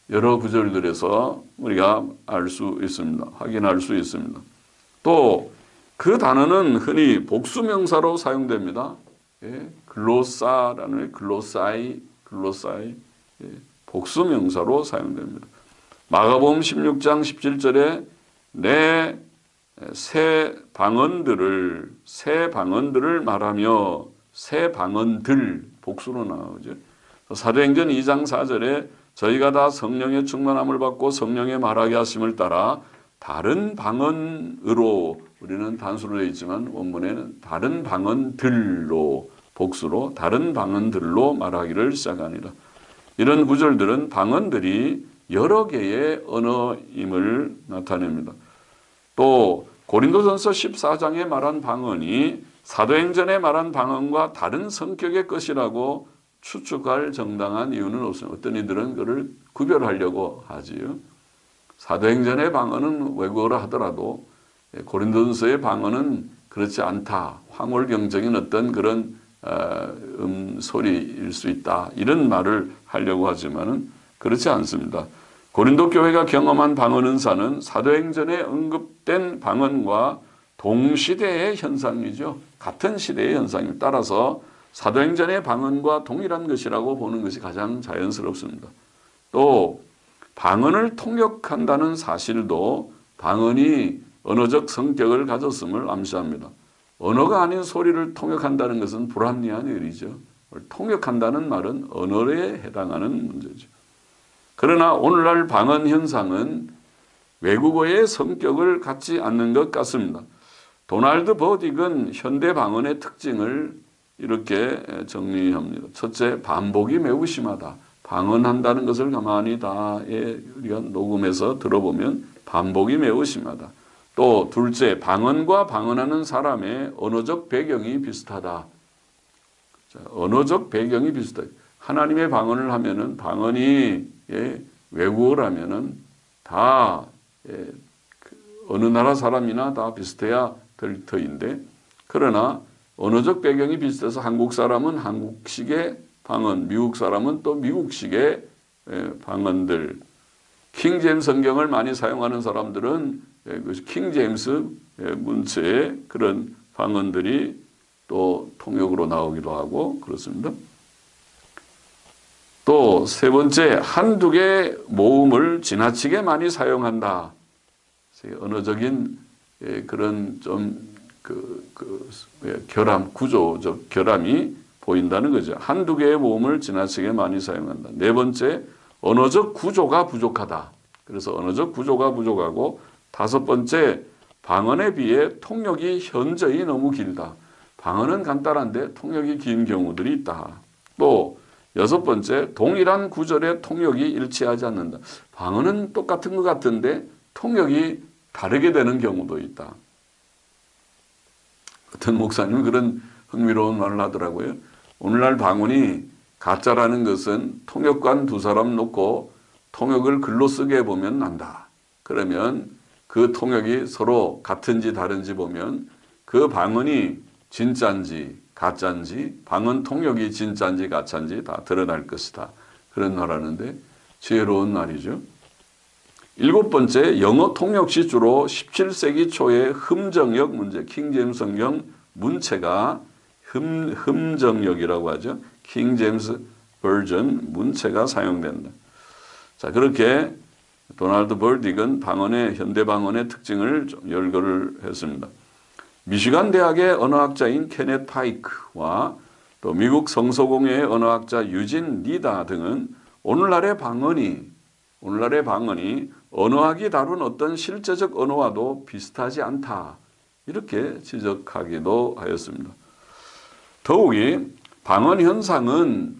여러 구절들에서 우리가 알 수 있습니다. 확인할 수 있습니다. 또 그 단어는 흔히 복수명사로 사용됩니다. 글로사라는 글로사이 복수명사로 사용됩니다. 마가복음 16장 17절에 내 새 방언들을 말하며 새 방언들 복수로 나오죠. 사도행전 2장 4절에 저희가 다 성령의 충만함을 받고 성령의 말하게 하심을 따라 다른 방언으로 우리는 단수로 되어 있지만 원문에는 다른 방언들로 복수로 다른 방언들로 말하기를 시작하니라. 이런 구절들은 방언들이 여러 개의 언어임을 나타냅니다. 또 고린도전서 14장에 말한 방언이 사도행전에 말한 방언과 다른 성격의 것이라고 추측할 정당한 이유는 없습니다. 어떤 이들은 그를 구별하려고 하지요. 사도행전의 방언은 외국어로 하더라도 고린도전서의 방언은 그렇지 않다. 황홀경적인 어떤 그런 소리일 수 있다. 이런 말을 하려고 하지만은 그렇지 않습니다. 고린도 교회가 경험한 방언 은사는 사도행전에 언급된 방언과 동시대의 현상이죠. 같은 시대의 현상입니다. 따라서 사도행전의 방언과 동일한 것이라고 보는 것이 가장 자연스럽습니다. 또 방언을 통역한다는 사실도 방언이 언어적 성격을 가졌음을 암시합니다. 언어가 아닌 소리를 통역한다는 것은 불합리한 일이죠. 통역한다는 말은 언어에 해당하는 문제죠. 그러나 오늘날 방언 현상은 외국어의 성격을 갖지 않는 것 같습니다. 도널드 버딕은 현대 방언의 특징을 이렇게 정리합니다. 첫째, 반복이 매우 심하다. 방언한다는 것을 가만히 다 우리가 녹음해서 들어보면 반복이 매우 심하다. 또 둘째, 방언과 방언하는 사람의 언어적 배경이 비슷하다. 자, 언어적 배경이 비슷하다. 하나님의 방언을 하면은 방언이 외국어라면은 다 어느 나라 사람이나 다 비슷해야 될 터인데, 그러나 언어적 배경이 비슷해서 한국 사람은 한국식의 방언, 미국 사람은 또 미국식의 방언들, 킹제임스 성경을 많이 사용하는 사람들은 킹제임스 문체의 그런 방언들이 또 통역으로 나오기도 하고 그렇습니다. 또 세 번째, 한두 개 모음을 지나치게 많이 사용한다. 언어적인 그런 좀 결함, 구조적 결함이 보인다는 거죠. 한두 개의 모음을 지나치게 많이 사용한다. 네 번째, 언어적 구조가 부족하다. 그래서 언어적 구조가 부족하고, 다섯 번째, 방언에 비해 통역이 현저히 너무 길다. 방언은 간단한데 통역이 긴 경우들이 있다. 또 여섯 번째, 동일한 구절의 통역이 일치하지 않는다. 방언은 똑같은 것 같은데 통역이 다르게 되는 경우도 있다. 어떤 목사님은 그런 흥미로운 말을 하더라고요. 오늘날 방언이 가짜라는 것은 통역관 두 사람 놓고 통역을 글로 쓰게 보면 난다. 그러면 그 통역이 서로 같은지 다른지 보면 그 방언이 진짜인지 가짜인지, 방언 통역이 진짜인지 가짜인지 다 드러날 것이다. 그런 말하는데 지혜로운 말이죠. 일곱 번째, 영어 통역 시 주로 17세기 초의 흠정역 문제, 킹제임스 성경 문체가 흠정역이라고 하죠. 킹제임스 버전 문체가 사용된다. 자, 그렇게 도널드 벌딕은 방언의 현대 방언의 특징을 좀 열거를 했습니다. 미시간 대학의 언어학자인 케넷 파이크와 또 미국 성서공회의 언어학자 유진 리다 등은 오늘날의 방언이 언어학이 다룬 어떤 실제적 언어와도 비슷하지 않다. 이렇게 지적하기도 하였습니다. 더욱이 방언 현상은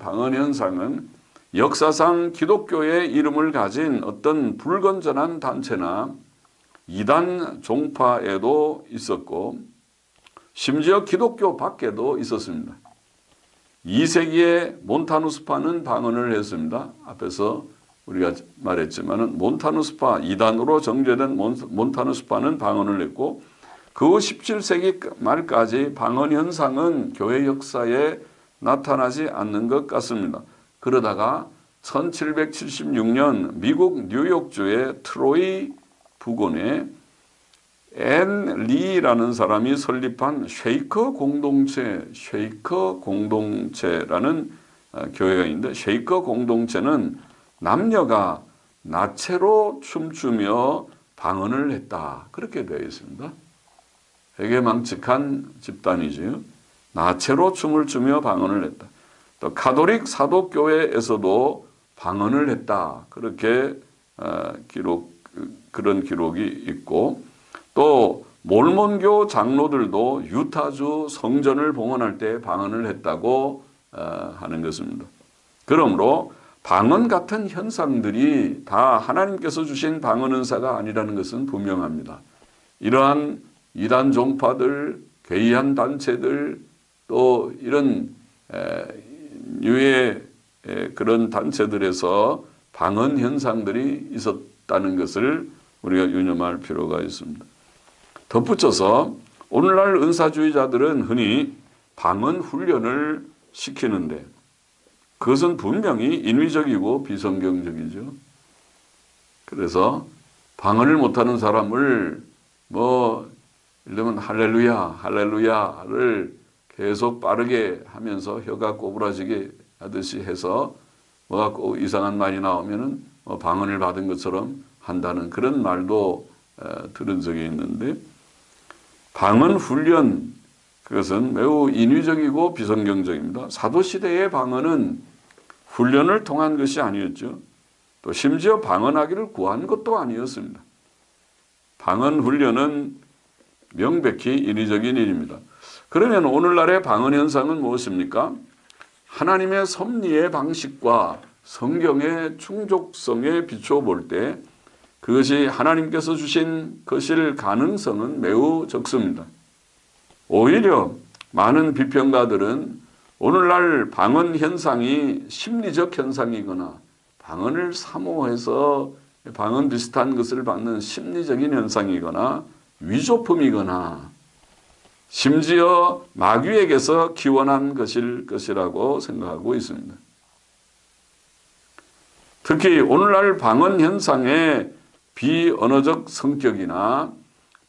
역사상 기독교의 이름을 가진 어떤 불건전한 단체나 이단 종파에도 있었고, 심지어 기독교 밖에도 있었습니다. 2세기에 몬타누스파는 방언을 했습니다. 앞에서 우리가 말했지만은 몬타누스파, 이단으로 정죄된 몬타누스파는 방언을 했고, 그 17세기 말까지 방언 현상은 교회 역사에 나타나지 않는 것 같습니다. 그러다가 1776년 미국 뉴욕주의 트로이 부근에 앤 리라는 사람이 설립한 쉐이커 공동체라는 교회가 있는데, 쉐이커 공동체는 남녀가 나체로 춤추며 방언을 했다. 그렇게 되어 있습니다. 되게 망측한 집단이지요. 나체로 춤을 추며 방언을 했다. 또 가톨릭 사도교회에서도 방언을 했다. 그렇게 그런 기록이 있고, 또 몰몬교 장로들도 유타주 성전을 봉헌할 때 방언을 했다고 하는 것입니다. 그러므로 방언 같은 현상들이 다 하나님께서 주신 방언 은사가 아니라는 것은 분명합니다. 이러한 이단 종파들, 괴이한 단체들, 또 이런 유해 그런 단체들에서 방언 현상들이 있었다는 것을 우리가 유념할 필요가 있습니다. 덧붙여서 오늘날 은사주의자들은 흔히 방언 훈련을 시키는데 그것은 분명히 인위적이고 비성경적이죠. 그래서 방언을 못하는 사람을 예를 들면 할렐루야를 계속 빠르게 하면서 혀가 꼬부라지게 하듯이 해서 뭐가 이상한 말이 나오면은 방언을 받은 것처럼 한다는 그런 말도 들은 적이 있는데, 방언 훈련, 그것은 매우 인위적이고 비성경적입니다. 사도시대의 방언은 훈련을 통한 것이 아니었죠. 또 심지어 방언하기를 구한 것도 아니었습니다. 방언 훈련은 명백히 인위적인 일입니다. 그러면 오늘날의 방언 현상은 무엇입니까? 하나님의 섭리의 방식과 성경의 충족성에 비추어 볼 때 그것이 하나님께서 주신 것일 가능성은 매우 적습니다. 오히려 많은 비평가들은 오늘날 방언 현상이 심리적 현상이거나 방언을 사모해서 방언 비슷한 것을 받는 심리적인 현상이거나 위조품이거나 심지어 마귀에게서 기원한 것일 것이라고 생각하고 있습니다. 특히 오늘날 방언 현상의 비언어적 성격이나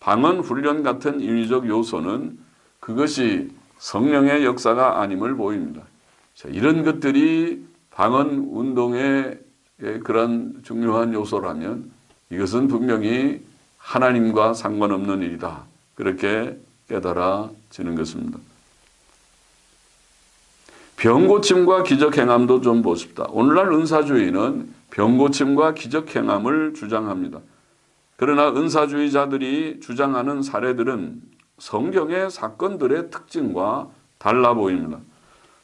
방언 훈련 같은 인위적 요소는 그것이 성령의 역사가 아님을 보입니다. 자, 이런 것들이 방언 운동의 그런 중요한 요소라면 이것은 분명히 하나님과 상관없는 일이다. 그렇게 깨달아지는 것입니다. 병고침과 기적행함도 좀 보십시다. 오늘날 은사주의는 병고침과 기적행함을 주장합니다. 그러나 은사주의자들이 주장하는 사례들은 성경의 사건들의 특징과 달라 보입니다.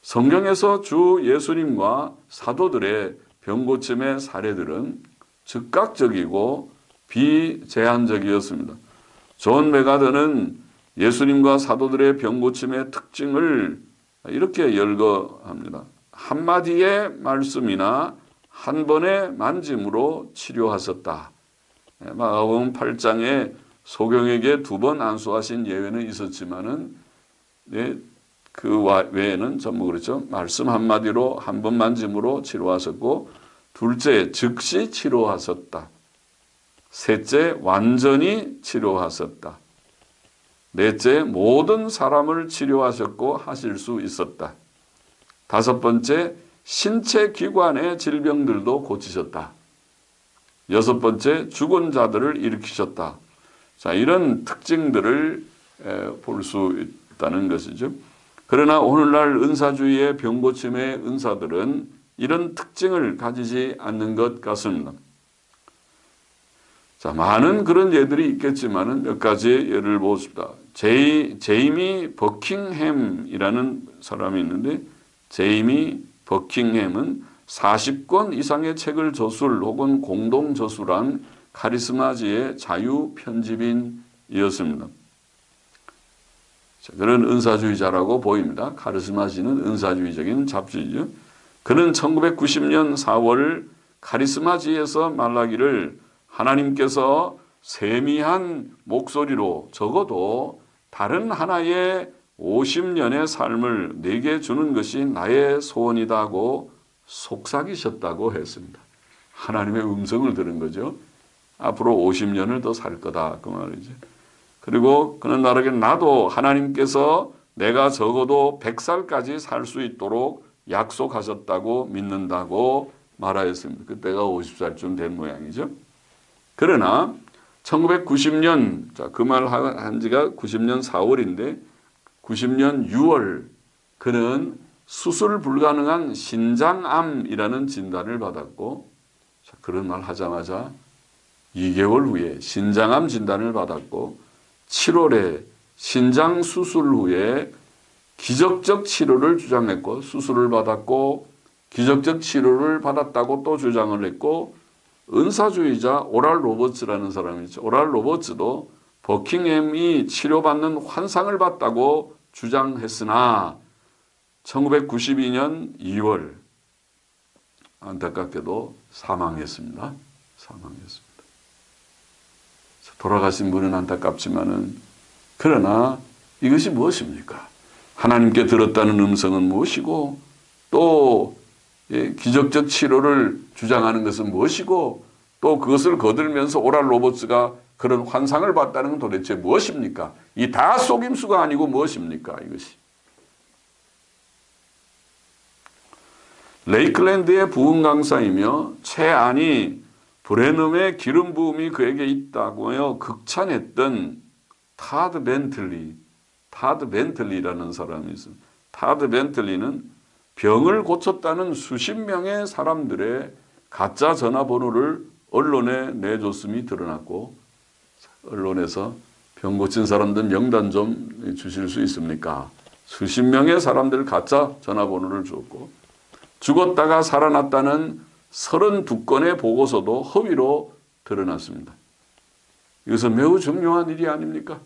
성경에서 주 예수님과 사도들의 병고침의 사례들은 즉각적이고 비제한적이었습니다. 존 메가더는 예수님과 사도들의 병고침의 특징을 이렇게 열거합니다. 한마디의 말씀이나 한 번의 만짐으로 치료하셨다. 마가복음 8장에 소경에게 2번 안수하신 예외는 있었지만은 그 외에는 전부 그렇죠. 말씀 한마디로 한 번 만짐으로 치료하셨고, 둘째 즉시 치료하셨다. 셋째 완전히 치료하셨다. 넷째 모든 사람을 치료하셨고 하실 수 있었다. 다섯 번째 신체 기관의 질병들도 고치셨다. 여섯 번째 죽은 자들을 일으키셨다. 자, 이런 특징들을 볼 수 있다는 것이죠. 그러나 오늘날 은사주의의 병고침의 은사들은 이런 특징을 가지지 않는 것 같습니다. 자, 많은 그런 예들이 있겠지만은 몇 가지 예를 보십시다. 제이미 버킹햄이라는 사람이 있는데, 제이미 버킹햄은 40권 이상의 책을 저술 혹은 공동 저술한 카리스마지의 자유 편집인이었습니다. 자, 그는 은사주의자라고 보입니다. 카리스마지는 은사주의적인 잡지죠. 그는 1990년 4월 카리스마지에서 말하기를 하나님께서 세미한 목소리로 적어도 다른 하나의 50년의 삶을 내게 주는 것이 나의 소원이다고 속삭이셨다고 했습니다. 하나님의 음성을 들은 거죠. 앞으로 50년을 더 살 거다 그 말이죠. 그리고 그는 말하기를 나도 하나님께서 내가 적어도 100살까지 살 수 있도록 약속하셨다고 믿는다고 말하였습니다. 그때가 50살쯤 된 모양이죠. 그러나 1990년, 자, 그 말 한 지가 90년 4월인데 90년 6월 그는 수술 불가능한 신장암이라는 진단을 받았고, 자, 그런 말 하자마자 2개월 후에 신장암 진단을 받았고 7월에 신장 수술 후에 기적적 치료를 주장했고 수술을 받았고 기적적 치료를 받았다고 또 주장을 했고, 은사주의자 오랄 로버츠라는 사람이 있죠. 오랄 로버츠도 버킹햄이 치료받는 환상을 봤다고 주장했으나 1992년 2월 안타깝게도 사망했습니다. 돌아가신 분은 안타깝지만은 그러나 이것이 무엇입니까? 하나님께 들었다는 음성은 무엇이고 또 기적적 치료를 주장하는 것은 무엇이고 또 그것을 거들면서 오랄 로버츠가 그런 환상을 봤다는 건 도대체 무엇입니까? 이 다 속임수가 아니고 무엇입니까? 이것이. 레이클랜드의 부흥 강사이며 최안이 브레넘의 기름 부음이 그에게 있다고요 극찬했던 타드 벤틀리라는 사람이 있어요. 타드 벤틀리는 병을 고쳤다는 수십 명의 사람들의 가짜 전화번호를 언론에 내줬음이 드러났고 언론에서 병 고친 사람들 명단 좀 주실 수 있습니까? 수십 명의 사람들 가짜 전화번호를 줬고 죽었다가 살아났다는 32건의 보고서도 허위로 드러났습니다. 이것은 매우 중요한 일이 아닙니까?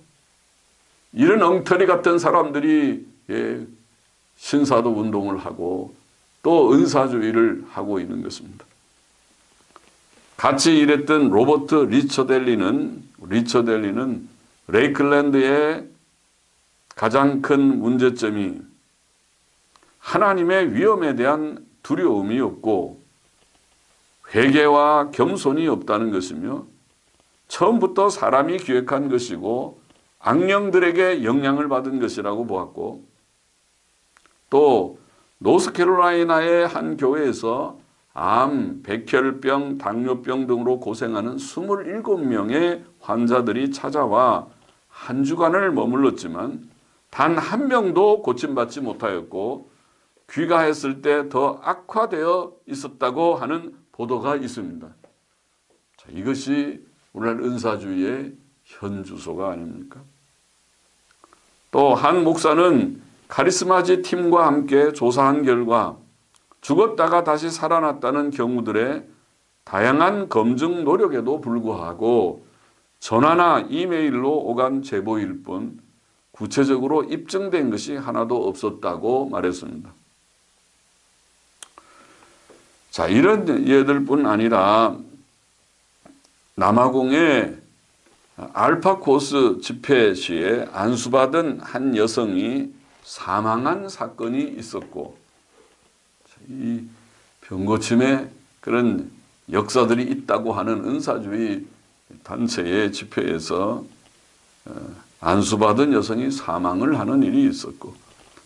이런 엉터리 같은 사람들이 신사도 운동을 하고 또 은사주의를 하고 있는 것입니다. 같이 일했던 로버트 리처델리는 레이클랜드의 가장 큰 문제점이 하나님의 위엄에 대한 두려움이 없고 회개와 겸손이 없다는 것이며 처음부터 사람이 기획한 것이고 악령들에게 영향을 받은 것이라고 보았고 또 노스캐롤라이나의 한 교회에서 암, 백혈병, 당뇨병 등으로 고생하는 27명의 환자들이 찾아와 한 주간을 머물렀지만 단 한 명도 고침받지 못하였고 귀가했을 때 더 악화되어 있었다고 하는 보도가 있습니다. 자, 이것이 오늘날 은사주의의 현주소가 아닙니까? 또 한 목사는 카리스마지 팀과 함께 조사한 결과 죽었다가 다시 살아났다는 경우들의 다양한 검증 노력에도 불구하고 전화나 이메일로 오간 제보일 뿐 구체적으로 입증된 것이 하나도 없었다고 말했습니다. 자, 이런 예들뿐 아니라 남아공의 알파코스 집회 시에 안수받은 한 여성이 사망한 사건이 있었고 이 병고침에 그런 역사들이 있다고 하는 은사주의 단체의 집회에서 안수받은 여성이 사망을 하는 일이 있었고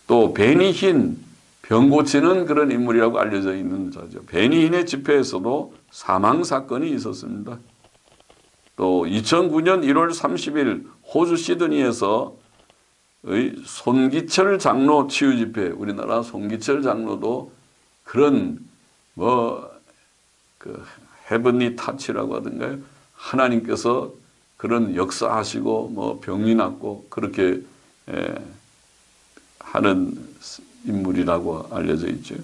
또 베니힌 병 고치는 그런 인물이라고 알려져 있는 자죠. 베니힌의 집회에서도 사망 사건이 있었습니다. 또 2009년 1월 30일 호주 시드니에서 손기철 장로 치유 집회, 우리나라 손기철 장로도 그런 헤븐리 타치라고 하던가요? 하나님께서 그런 역사하시고 병이 낫고 그렇게 하는 인물이라고 알려져 있죠.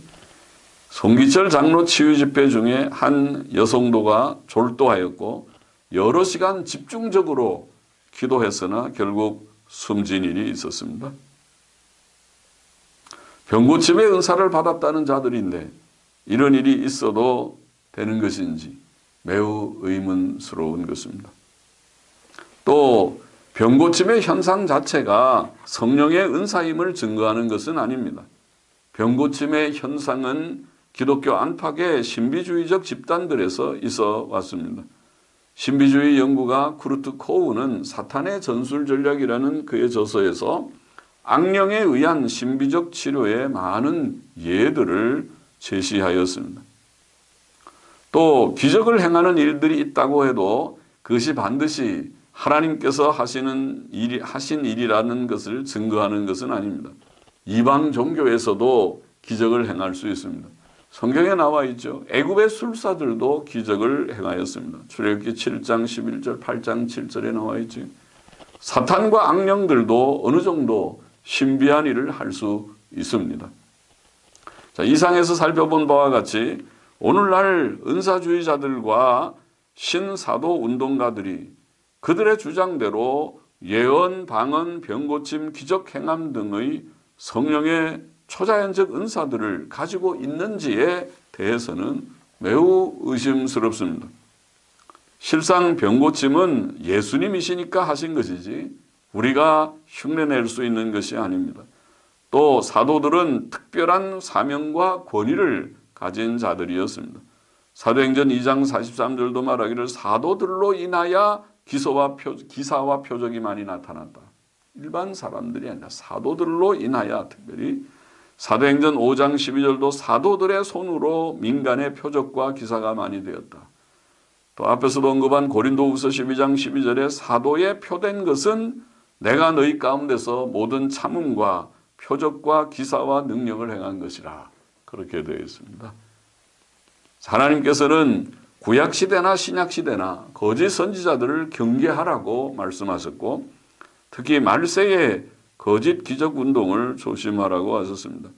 손기철 장로 치유 집회 중에 한 여성도가 졸도하였고 여러 시간 집중적으로 기도했으나 결국 숨진 일이 있었습니다. 병고침의 은사를 받았다는 자들인데 이런 일이 있어도 되는 것인지 매우 의문스러운 것입니다. 또 병고침의 현상 자체가 성령의 은사임을 증거하는 것은 아닙니다. 병고침의 현상은 기독교 안팎의 신비주의적 집단들에서 있어 왔습니다. 신비주의 연구가 쿠르트 코우는 사탄의 전술 전략이라는 그의 저서에서 악령에 의한 신비적 치료의 많은 예들을 제시하였습니다. 또 기적을 행하는 일들이 있다고 해도 그것이 반드시 하나님께서 하신 일이라는 것을 증거하는 것은 아닙니다. 이방 종교에서도 기적을 행할 수 있습니다. 성경에 나와 있죠. 애굽의 술사들도 기적을 행하였습니다. 출애굽기 7장 11절, 8장 7절에 나와 있죠. 사탄과 악령들도 어느 정도 신비한 일을 할 수 있습니다. 자, 이상에서 살펴본 바와 같이 오늘날 은사주의자들과 신사도 운동가들이 그들의 주장대로 예언, 방언, 병고침, 기적 행함 등의 성령의 초자연적 은사들을 가지고 있는지에 대해서는 매우 의심스럽습니다. 실상 병고침은 예수님이시니까 하신 것이지 우리가 흉내낼 수 있는 것이 아닙니다. 또 사도들은 특별한 사명과 권위를 가진 자들이었습니다. 사도행전 2장 43절도 말하기를 사도들로 인하여 기사와 표적이 많이 나타났다. 일반 사람들이 아니라 사도들로 인하여 특별히 사도행전 5장 12절도 사도들의 손으로 민간의 표적과 기사가 많이 되었다. 또 앞에서도 언급한 고린도후서 12장 12절에 사도에 표된 것은 내가 너희 가운데서 모든 참음과 표적과 기사와 능력을 행한 것이라. 그렇게 되어 있습니다. 하나님께서는 구약시대나 신약시대나 거짓 선지자들을 경계하라고 말씀하셨고 특히 말세의 거짓 기적 운동을 조심하라고 하셨습니다.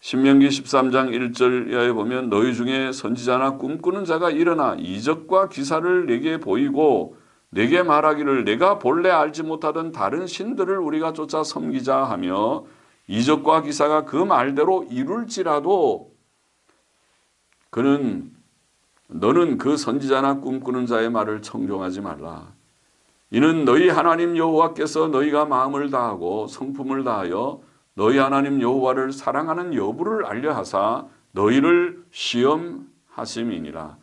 신명기 13장 1절 이하에 보면 너희 중에 선지자나 꿈꾸는 자가 일어나 이적과 기사를 내게 보이고 내게 말하기를 내가 본래 알지 못하던 다른 신들을 우리가 쫓아 섬기자 하며 이적과 기사가 그 말대로 이룰지라도 너는 그 선지자나 꿈꾸는 자의 말을 청종하지 말라. 이는 너희 하나님 여호와께서 너희가 마음을 다하고 성품을 다하여 너희 하나님 여호와를 사랑하는 여부를 알려하사 너희를 시험하심이니라.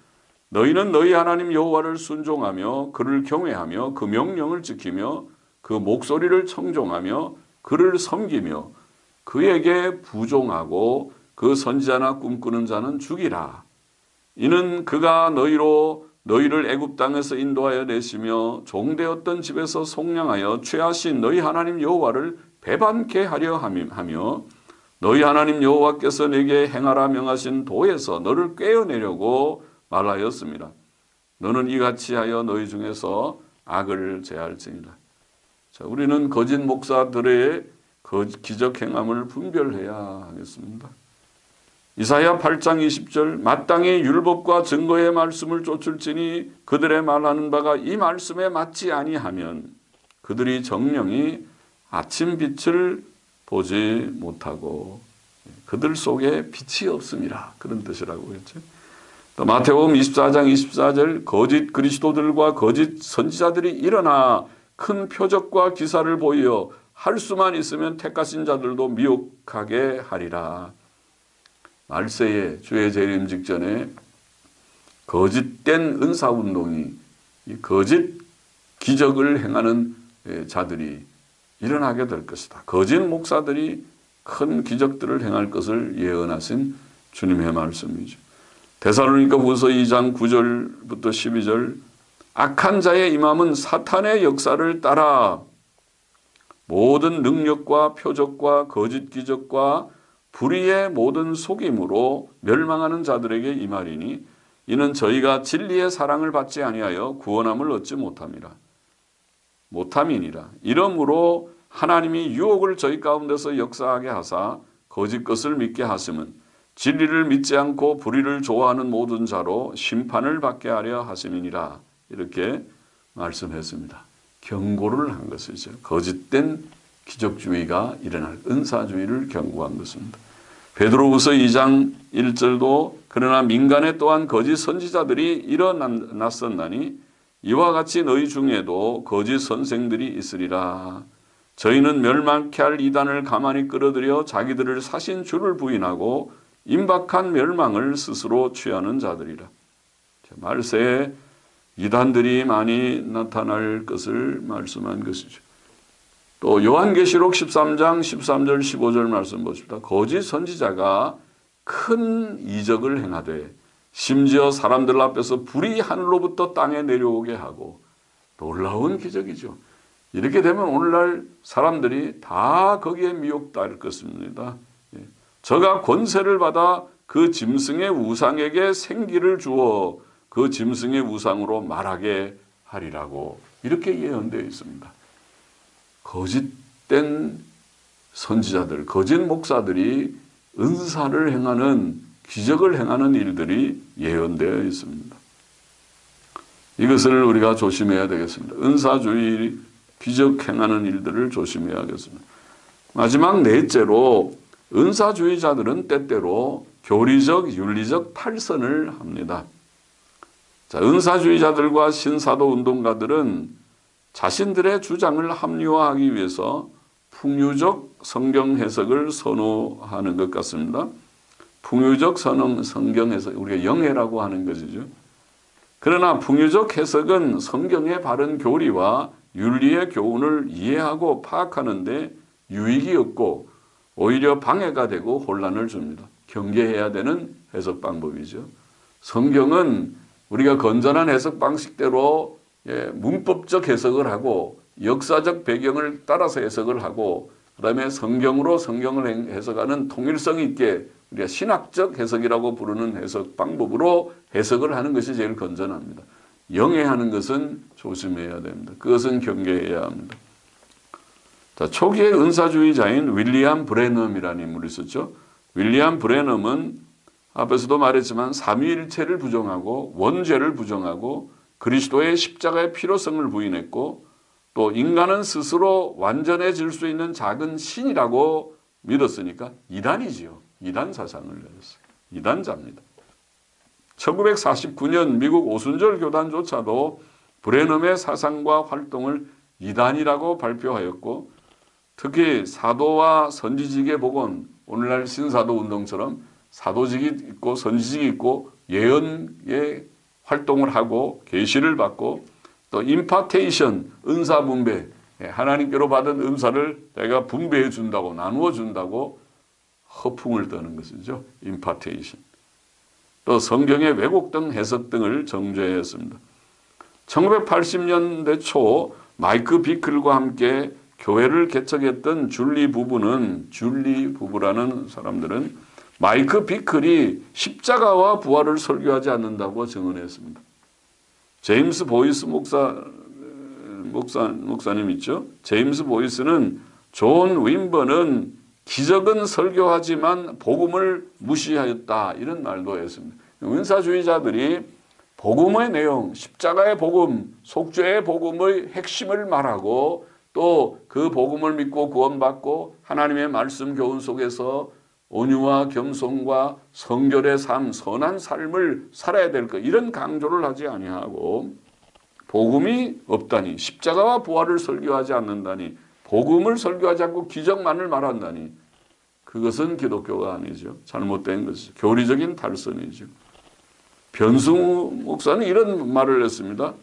너희는 너희 하나님 여호와를 순종하며 그를 경외하며 그 명령을 지키며 그 목소리를 청종하며 그를 섬기며 그에게 부종하고 그 선지자나 꿈꾸는 자는 죽이라. 이는 그가 너희를 애굽 땅에서 인도하여 내시며 종되었던 집에서 속량하여 취하신 너희 하나님 여호와를 배반케 하려 하며 너희 하나님 여호와께서 내게 행하라 명하신 도에서 너를 꿰어내려고 말하였습니다. 너는 이같이 하여 너희 중에서 악을 제할지니라. 자, 우리는 거짓 목사들의 기적 행함을 분별해야 하겠습니다. 이사야 8장 20절 마땅히 율법과 증거의 말씀을 쫓을지니 그들의 말하는 바가 이 말씀에 맞지 아니하면 그들이 정령이 아침 빛을 보지 못하고 그들 속에 빛이 없음이라. 그런 뜻이라고 했죠. 또 마태복음 24장 24절 거짓 그리스도들과 거짓 선지자들이 일어나 큰 표적과 기사를 보여 할 수만 있으면 택하신 자들도 미혹하게 하리라. 말세에 주의 재림 직전에 거짓된 은사운동이 거짓 기적을 행하는 자들이 일어나게 될 것이다. 거짓 목사들이 큰 기적들을 행할 것을 예언하신 주님의 말씀이죠. 데살로니가 후서 2장 9절부터 12절 악한 자의 임함은 사탄의 역사를 따라 모든 능력과 표적과 거짓 기적과 불의의 모든 속임으로 멸망하는 자들에게 임하리니 이는 저희가 진리의 사랑을 받지 아니하여 구원함을 얻지 못함이니라. 이러므로 하나님이 유혹을 저희 가운데서 역사하게 하사 거짓 것을 믿게 하심은 진리를 믿지 않고 불의를 좋아하는 모든 자로 심판을 받게 하려 하심이니라. 이렇게 말씀했습니다. 경고를 한 것이죠. 거짓된 기적주의가 일어날 은사주의를 경고한 것입니다. 베드로후서 2장 1절도 그러나 민간에 또한 거짓 선지자들이 일어났었나니 이와 같이 너희 중에도 거짓 선생들이 있으리라. 저희는 멸망케 할 이단을 가만히 끌어들여 자기들을 사신 주를 부인하고 임박한 멸망을 스스로 취하는 자들이라. 말세에 이단들이 많이 나타날 것을 말씀한 것이죠. 또 요한계시록 13장 13절 15절 말씀 보십시다. 거짓 선지자가 큰 이적을 행하되 심지어 사람들 앞에서 불이 하늘로부터 땅에 내려오게 하고 놀라운 기적이죠. 이렇게 되면 오늘날 사람들이 다 거기에 미혹될 것입니다. 저가 권세를 받아 그 짐승의 우상에게 생기를 주어 그 짐승의 우상으로 말하게 하리라고 이렇게 예언되어 있습니다. 거짓된 선지자들, 거짓 목사들이 은사를 행하는 기적을 행하는 일들이 예언되어 있습니다. 이것을 우리가 조심해야 되겠습니다. 은사주의, 기적 행하는 일들을 조심해야겠습니다. 마지막 넷째로 은사주의자들은 때때로 교리적, 윤리적 탈선을 합니다. 자, 은사주의자들과 신사도 운동가들은 자신들의 주장을 합리화하기 위해서 풍유적 성경 해석을 선호하는 것 같습니다. 풍유적 성경 해석, 우리가 영해라고 하는 것이죠. 그러나 풍유적 해석은 성경의 바른 교리와 윤리의 교훈을 이해하고 파악하는데 유익이 없고 오히려 방해가 되고 혼란을 줍니다. 경계해야 되는 해석 방법이죠. 성경은 우리가 건전한 해석 방식대로 문법적 해석을 하고 역사적 배경을 따라서 해석을 하고 그다음에 성경으로 성경을 해석하는 통일성 있게 우리가 신학적 해석이라고 부르는 해석 방법으로 해석을 하는 것이 제일 건전합니다. 영해하는 것은 조심해야 됩니다. 그것은 경계해야 합니다. 자, 초기의 은사주의자인 윌리엄 브레넘이라는 인물이 있었죠. 윌리엄 브레넘은 앞에서도 말했지만 삼위일체를 부정하고 원죄를 부정하고 그리스도의 십자가의 필요성을 부인했고 또 인간은 스스로 완전해질 수 있는 작은 신이라고 믿었으니까 이단이지요. 이단 사상을 내렸어요. 이단자입니다. 1949년 미국 오순절 교단조차도 브레넘의 사상과 활동을 이단이라고 발표하였고 특히 사도와 선지직의 복원, 오늘날 신사도 운동처럼 사도직이 있고 선지직이 있고 예언의 활동을 하고 계시를 받고 또 임파테이션, 은사 분배, 하나님께로 받은 은사를 내가 분배해 준다고 나누어 준다고 허풍을 떠는 것이죠. 임파테이션. 또 성경의 왜곡 등 해석 등을 정죄했습니다. 1980년대 초 마이크 비클과 함께 교회를 개척했던 줄리 부부라는 사람들은 마이크 비클이 십자가와 부활을 설교하지 않는다고 증언했습니다. 제임스 보이스 목사님 있죠. 제임스 보이스는 존 윈번은 기적은 설교하지만 복음을 무시하였다 이런 말도 했습니다. 은사주의자들이 복음의 내용, 십자가의 복음, 속죄의 복음의 핵심을 말하고 또 그 복음을 믿고 구원받고 하나님의 말씀 교훈 속에서 온유와 겸손과 성결의 삶, 선한 삶을 살아야 될 것 이런 강조를 하지 아니하고 복음이 없다니 십자가와 부활을 설교하지 않는다니 복음을 설교하지 않고 기적만을 말한다니 그것은 기독교가 아니죠. 잘못된 것이죠. 교리적인 탈선이죠. 변승우 목사는 이런 말을 했습니다.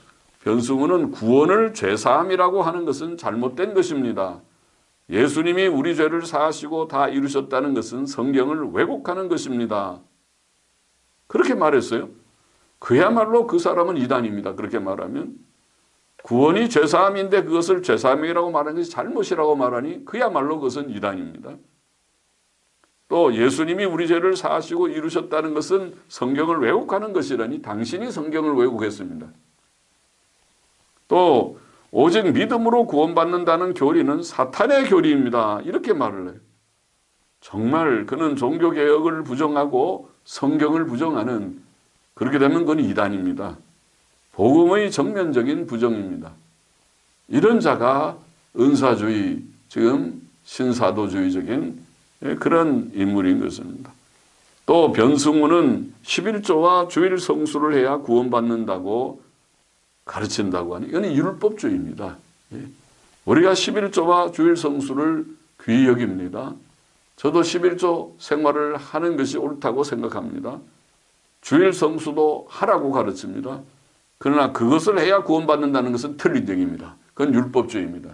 변승우는 구원을 죄사함이라고 하는 것은 잘못된 것입니다. 예수님이 우리 죄를 사하시고 다 이루셨다는 것은 성경을 왜곡하는 것입니다. 그렇게 말했어요. 그야말로 그 사람은 이단입니다. 그렇게 말하면 구원이 죄사함인데 그것을 죄사함이라고 말하는 것이 잘못이라고 말하니 그야말로 그것은 이단입니다. 또 예수님이 우리 죄를 사하시고 이루셨다는 것은 성경을 왜곡하는 것이라니 당신이 성경을 왜곡했습니다. 또 오직 믿음으로 구원받는다는 교리는 사탄의 교리입니다. 이렇게 말을 해요. 정말 그는 종교개혁을 부정하고 성경을 부정하는 그렇게 되면 그건 이단입니다. 복음의 정면적인 부정입니다. 이런 자가 은사주의, 지금 신사도주의적인 그런 인물인 것입니다. 또 변승우는 11조와 주일 성수를 해야 구원받는다고 가르친다고 하니 이건 율법주의입니다. 우리가 11조와 주일 성수를 귀히 여깁니다. 저도 11조 생활을 하는 것이 옳다고 생각합니다. 주일 성수도 하라고 가르칩니다. 그러나 그것을 해야 구원받는다는 것은 틀린 얘기입니다. 그건 율법주의입니다.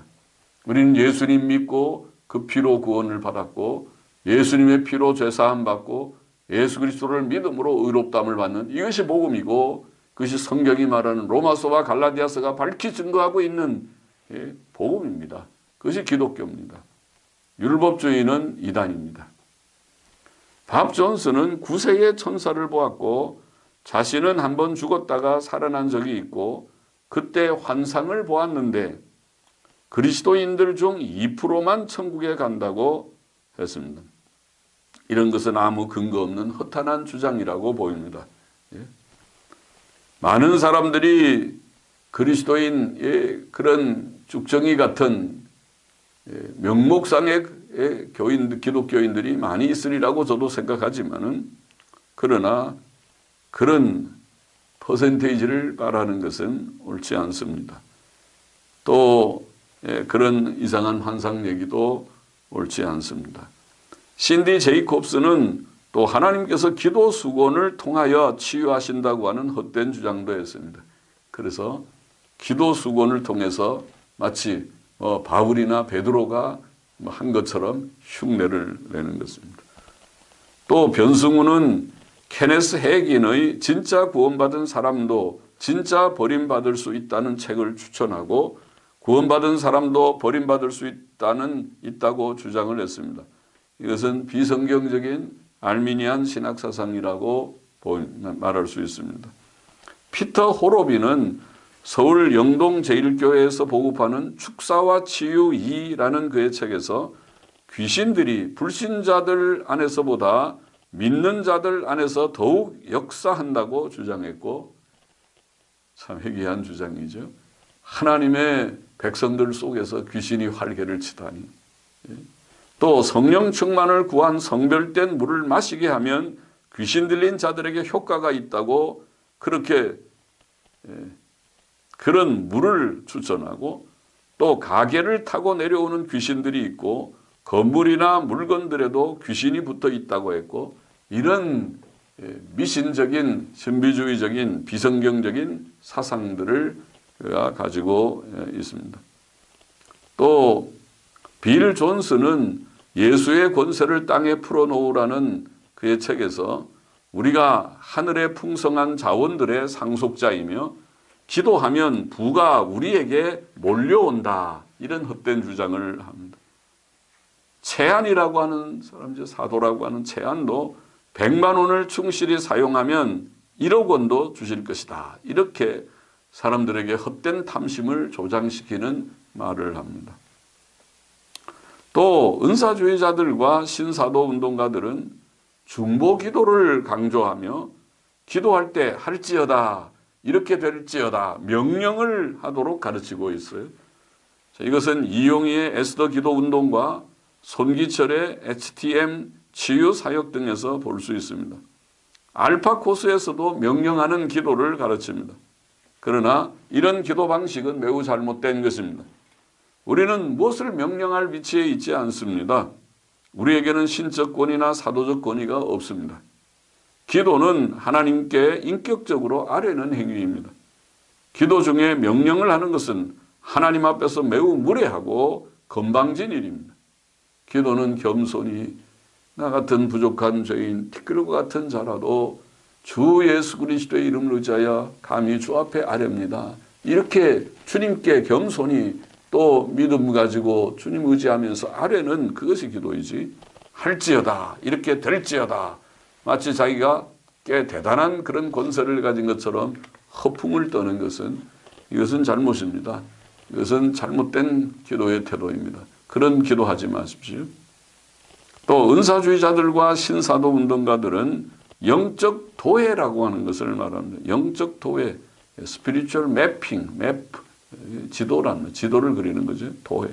우리는 예수님 믿고 그 피로 구원을 받았고 예수님의 피로 죄사함 받고 예수 그리스도를 믿음으로 의롭다함을 받는 이것이 복음이고 그것이 성경이 말하는 로마서와 갈라디아서가 밝히 증거하고 있는 복음입니다. 그것이 기독교입니다. 율법주의는 이단입니다. 밥 존스는 9세의 천사를 보았고 자신은 한번 죽었다가 살아난 적이 있고 그때 환상을 보았는데 그리스도인들 중 2%만 천국에 간다고 했습니다. 이런 것은 아무 근거 없는 허탄한 주장이라고 보입니다. 많은 사람들이 그리스도인의 그런 죽정이 같은 명목상의 기독교인들이 많이 있으리라고 저도 생각하지만은 그러나 그런 퍼센테이지를 말하는 것은 옳지 않습니다. 또 그런 이상한 환상 얘기도 옳지 않습니다. 신디 제이콥스는 또 하나님께서 기도 수건을 통하여 치유하신다고 하는 헛된 주장도 했습니다. 그래서 기도 수건을 통해서 마치 바울이나 베드로가 한 것처럼 흉내를 내는 것입니다. 또 변승우는 케네스 해긴의 진짜 구원받은 사람도 진짜 버림받을 수 있다는 책을 추천하고 구원받은 사람도 버림받을 수 있다고 주장을 했습니다. 이것은 비성경적인 알미니안 신학사상이라고 말할 수 있습니다. 피터 호로비는 서울 영동제일교회에서 보급하는 축사와 치유 2라는 그의 책에서 귀신들이 불신자들 안에서보다 믿는 자들 안에서 더욱 역사한다고 주장했고, 참 회개한 주장이죠. 하나님의 백성들 속에서 귀신이 활개를 치다니. 또 성령 충만을 구한 성별된 물을 마시게 하면 귀신 들린 자들에게 효과가 있다고 그렇게 그런 물을 추천하고, 또 가게를 타고 내려오는 귀신들이 있고 건물이나 물건들에도 귀신이 붙어 있다고 했고, 이런 미신적인 신비주의적인 비성경적인 사상들을 가지고 있습니다. 또 빌 존스는 예수의 권세를 땅에 풀어놓으라는 그의 책에서 우리가 하늘의 풍성한 자원들의 상속자이며 기도하면 부가 우리에게 몰려온다, 이런 헛된 주장을 합니다. 채안이라고 하는 사람이죠. 사도라고 하는 채안도 100만 원을 충실히 사용하면 1억 원도 주실 것이다, 이렇게 사람들에게 헛된 탐심을 조장시키는 말을 합니다. 또 은사주의자들과 신사도 운동가들은 중보 기도를 강조하며 기도할 때 할지어다, 이렇게 될지어다 명령을 하도록 가르치고 있어요. 이것은 이용희의 에스더 기도 운동과 손기철의 HTM 치유 사역 등에서 볼 수 있습니다. 알파 코스에서도 명령하는 기도를 가르칩니다. 그러나 이런 기도 방식은 매우 잘못된 것입니다. 우리는 무엇을 명령할 위치에 있지 않습니다. 우리에게는 신적 권위나 사도적 권위가 없습니다. 기도는 하나님께 인격적으로 아뢰는 행위입니다. 기도 중에 명령을 하는 것은 하나님 앞에서 매우 무례하고 건방진 일입니다. 기도는 겸손히 나 같은 부족한 죄인 티끌과 같은 자라도 주 예수 그리스도의 이름을 의지하여 감히 주 앞에 아뢰옵니다, 이렇게 주님께 겸손히 또 믿음 가지고 주님 의지하면서 아뢰는 그것이 기도이지, 할지어다, 이렇게 될지어다, 마치 자기가 꽤 대단한 그런 권세를 가진 것처럼 허풍을 떠는 것은, 이것은 잘못입니다. 이것은 잘못된 기도의 태도입니다. 그런 기도하지 마십시오. 또 은사주의자들과 신사도 운동가들은 영적 도회라고 하는 것을 말합니다. 영적 도회, 스피리추얼 매핑, 지도를 그리는 거죠. 도회.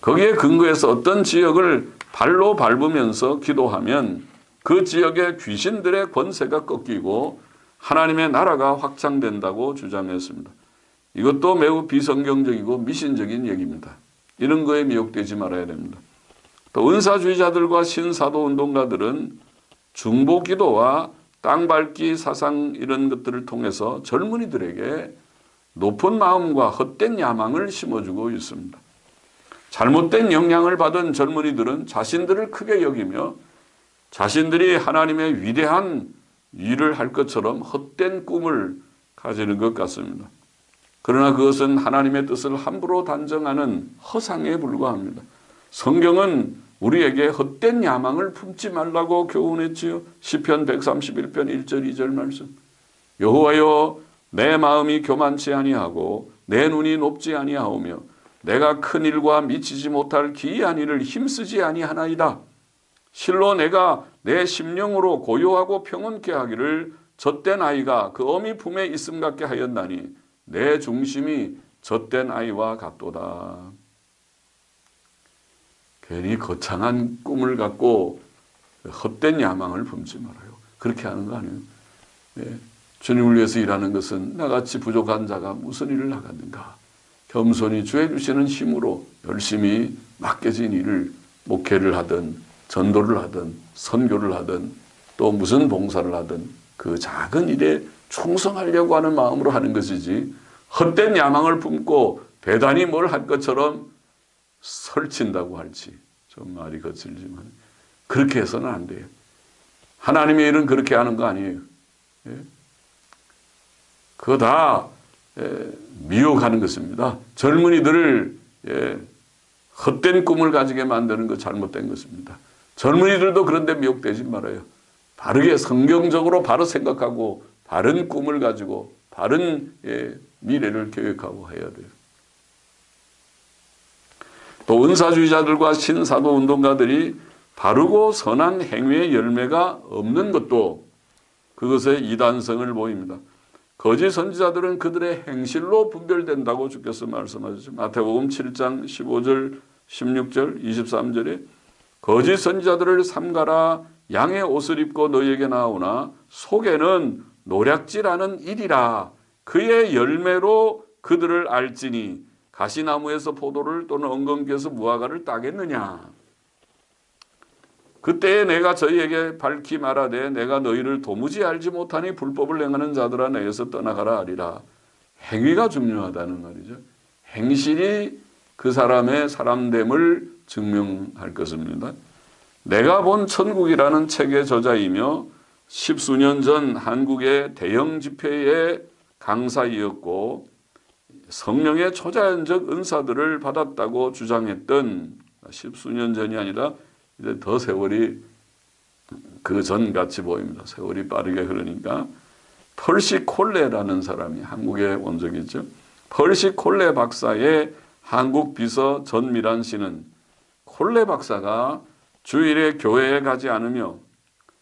거기에 근거해서 어떤 지역을 발로 밟으면서 기도하면 그 지역의 귀신들의 권세가 꺾이고 하나님의 나라가 확장된다고 주장했습니다. 이것도 매우 비성경적이고 미신적인 얘기입니다. 이런 거에 미혹되지 말아야 됩니다. 또 은사주의자들과 신사도 운동가들은 중보기도와 땅밟기 사상 이런 것들을 통해서 젊은이들에게 높은 마음과 헛된 야망을 심어주고 있습니다. 잘못된 영향을 받은 젊은이들은 자신들을 크게 여기며 자신들이 하나님의 위대한 일을 할 것처럼 헛된 꿈을 가지는 것 같습니다. 그러나 그것은 하나님의 뜻을 함부로 단정하는 허상에 불과합니다. 성경은 우리에게 헛된 야망을 품지 말라고 교훈했지요. 시편 131편 1절 2절 말씀. 여호와여, 내 마음이 교만치 아니하고 내 눈이 높지 아니하오며 내가 큰 일과 미치지 못할 기이한 일을 힘쓰지 아니하나이다. 실로 내가 내 심령으로 고요하고 평온케 하기를 젖된 아이가 그 어미 품에 있음 같게 하였나니 내 중심이 젖된 아이와 같도다. 괜히 거창한 꿈을 갖고 헛된 야망을 품지 말아요. 그렇게 하는 거 아니에요. 주님을 위해서 일하는 것은 나같이 부족한 자가 무슨 일을 하겠는가. 겸손히 주의 주시는 힘으로 열심히 맡겨진 일을 목회를 하든 전도를 하든 선교를 하든 또 무슨 봉사를 하든 그 작은 일에 충성하려고 하는 마음으로 하는 것이지, 헛된 야망을 품고 대단히 뭘 할 것처럼 설친다고 할지 좀 말이 거칠지만 그렇게 해서는 안 돼요. 하나님의 일은 그렇게 하는 거 아니에요. 그거 다 미혹하는 것입니다. 젊은이들을 헛된 꿈을 가지게 만드는 거 잘못된 것입니다. 젊은이들도 그런데 미혹되지 말아요. 바르게 성경적으로 바로 생각하고 바른 꿈을 가지고 바른 미래를 계획하고 해야 돼요. 또 은사주의자들과 신사도 운동가들이 바르고 선한 행위의 열매가 없는 것도 그것의 이단성을 보입니다. 거짓 선지자들은 그들의 행실로 분별된다고 주께서 말씀하셨죠. 마태복음 7장 15절, 16절, 23절에 거짓 선지자들을 삼가라. 양의 옷을 입고 너희에게 나오나 속에는 노략질하는 일이라. 그의 열매로 그들을 알지니 가시나무에서 포도를 또는 엉겅퀴에서 무화과를 따겠느냐. 그때에 내가 저희에게 밝히 말하되 내가 너희를 도무지 알지 못하니 불법을 행하는 자들아 내게서 떠나가라 하리라. 행위가 중요하다는 말이죠. 행실이 그 사람의 사람됨을 증명할 것입니다. 내가 본 천국이라는 책의 저자이며 10수년 전 한국의 대형 집회의 강사이었고 성령의 초자연적 은사들을 받았다고 주장했던 10수년 전이 아니라 이제 더 세월이 그 전 같이 보입니다. 세월이 빠르게 흐르니까 펄시 콜레라는 사람이 한국의 원적이죠. 펄시 콜레 박사의 한국 비서 전미란 씨는 콜레 박사가 주일에 교회에 가지 않으며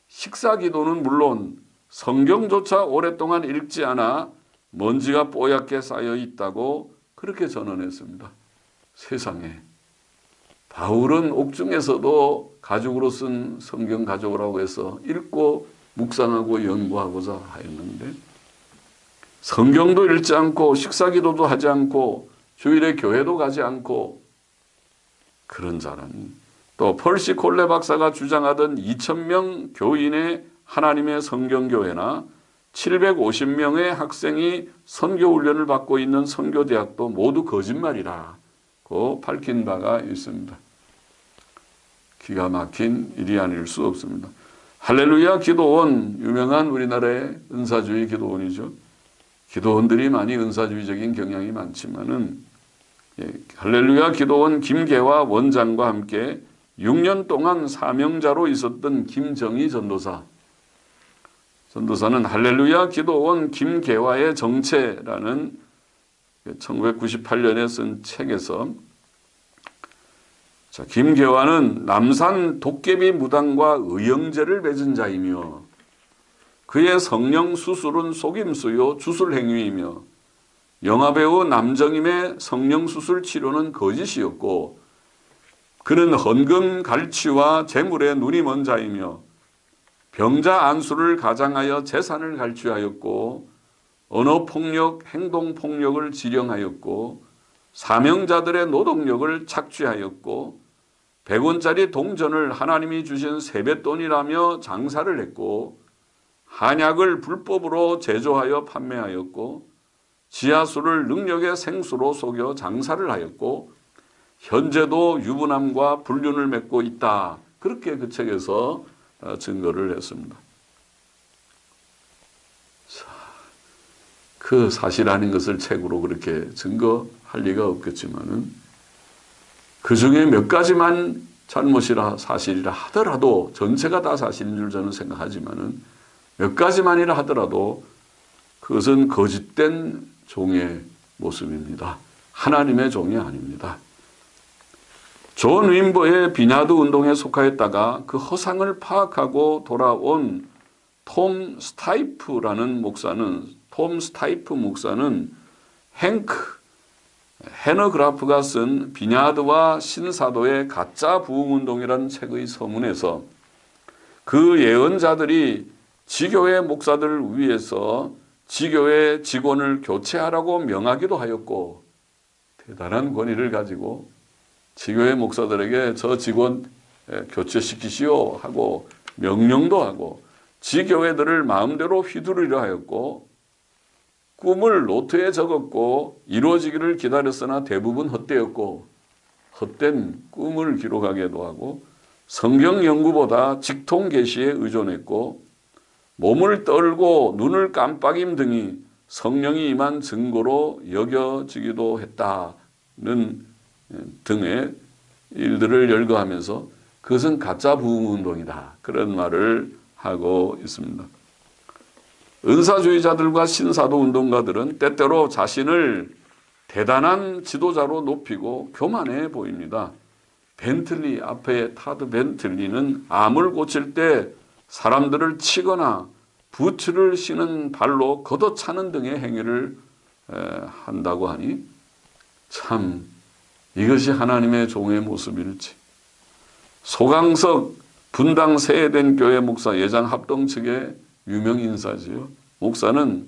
식사 기도는 물론 성경조차 오랫동안 읽지 않아 먼지가 뽀얗게 쌓여 있다고 그렇게 전언했습니다. 세상에. 바울은 옥중에서도 가죽으로 쓴 성경 가져오라고 해서 읽고 묵상하고 연구하고자 하였는데 성경도 읽지 않고 식사기도도 하지 않고 주일에 교회도 가지 않고 그런 자라니 또 펄시 콜레 박사가 주장하던 2,000명 교인의 하나님의 성경교회나 750명의 학생이 선교훈련을 받고 있는 선교대학도 모두 거짓말이라고 밝힌 바가 있습니다. 기가 막힌 일이 아닐 수 없습니다. 할렐루야 기도원, 유명한 우리나라의 은사주의 기도원이죠. 기도원들이 많이 은사주의적인 경향이 많지만은 할렐루야 기도원 김계화 원장과 함께 6년 동안 사명자로 있었던 김정희 전도사. 전도사는 할렐루야 기도원 김계화의 정체라는 1998년에 쓴 책에서 김계화는 남산 도깨비 무당과 의형제를 맺은 자이며 그의 성령 수술은 속임수요 주술행위이며 영화배우 남정임의 성령 수술 치료는 거짓이었고 그는 헌금 갈취와 재물에 눈이 먼 자이며 병자 안수를 가장하여 재산을 갈취하였고 언어폭력, 행동폭력을 지령하였고 사명자들의 노동력을 착취하였고 100원짜리 동전을 하나님이 주신 세뱃돈이라며 장사를 했고 한약을 불법으로 제조하여 판매하였고 지하수를 능력의 생수로 속여 장사를 하였고 현재도 유부남과 불륜을 맺고 있다. 그렇게 그 책에서 증거를 했습니다. 자, 그 사실 아닌 것을 책으로 그렇게 증거할 리가 없겠지만은 그 중에 몇 가지만 잘못이라 사실이라 하더라도 전체가 다 사실인 줄 저는 생각하지만은 몇 가지만이라 하더라도 그것은 거짓된 종의 모습입니다. 하나님의 종이 아닙니다. 존 윈버의 비냐드 운동에 속하였다가 그 허상을 파악하고 돌아온 톰 스타이프 목사는 행크 헤너그라프가 쓴 비냐드와 신사도의 가짜 부흥운동이라는 책의 서문에서 그 예언자들이 지교회 목사들을 위해서 지교회 직원을 교체하라고 명하기도 하였고 대단한 권위를 가지고 지교회 목사들에게 저 직원 교체시키시오 하고 명령도 하고 지교회들을 마음대로 휘두르려 하였고 꿈을 노트에 적었고 이루어지기를 기다렸으나 대부분 헛되었고 헛된 꿈을 기록하기도 하고 성경 연구보다 직통 계시에 의존했고 몸을 떨고 눈을 깜빡임 등이 성령이 임한 증거로 여겨지기도 했다는 등의 일들을 열거하면서 그것은 가짜 부흥운동이다. 그런 말을 하고 있습니다. 은사주의자들과 신사도 운동가들은 때때로 자신을 대단한 지도자로 높이고 교만해 보입니다. 벤틀리 앞에 타드 벤틀리는 암을 고칠 때 사람들을 치거나 부츠를 신은 발로 걷어차는 등의 행위를 한다고 하니 참 이것이 하나님의 종의 모습일지. 소강석 분당 세해된 교회 목사 예장 합동 측의 유명 인사지요. 목사는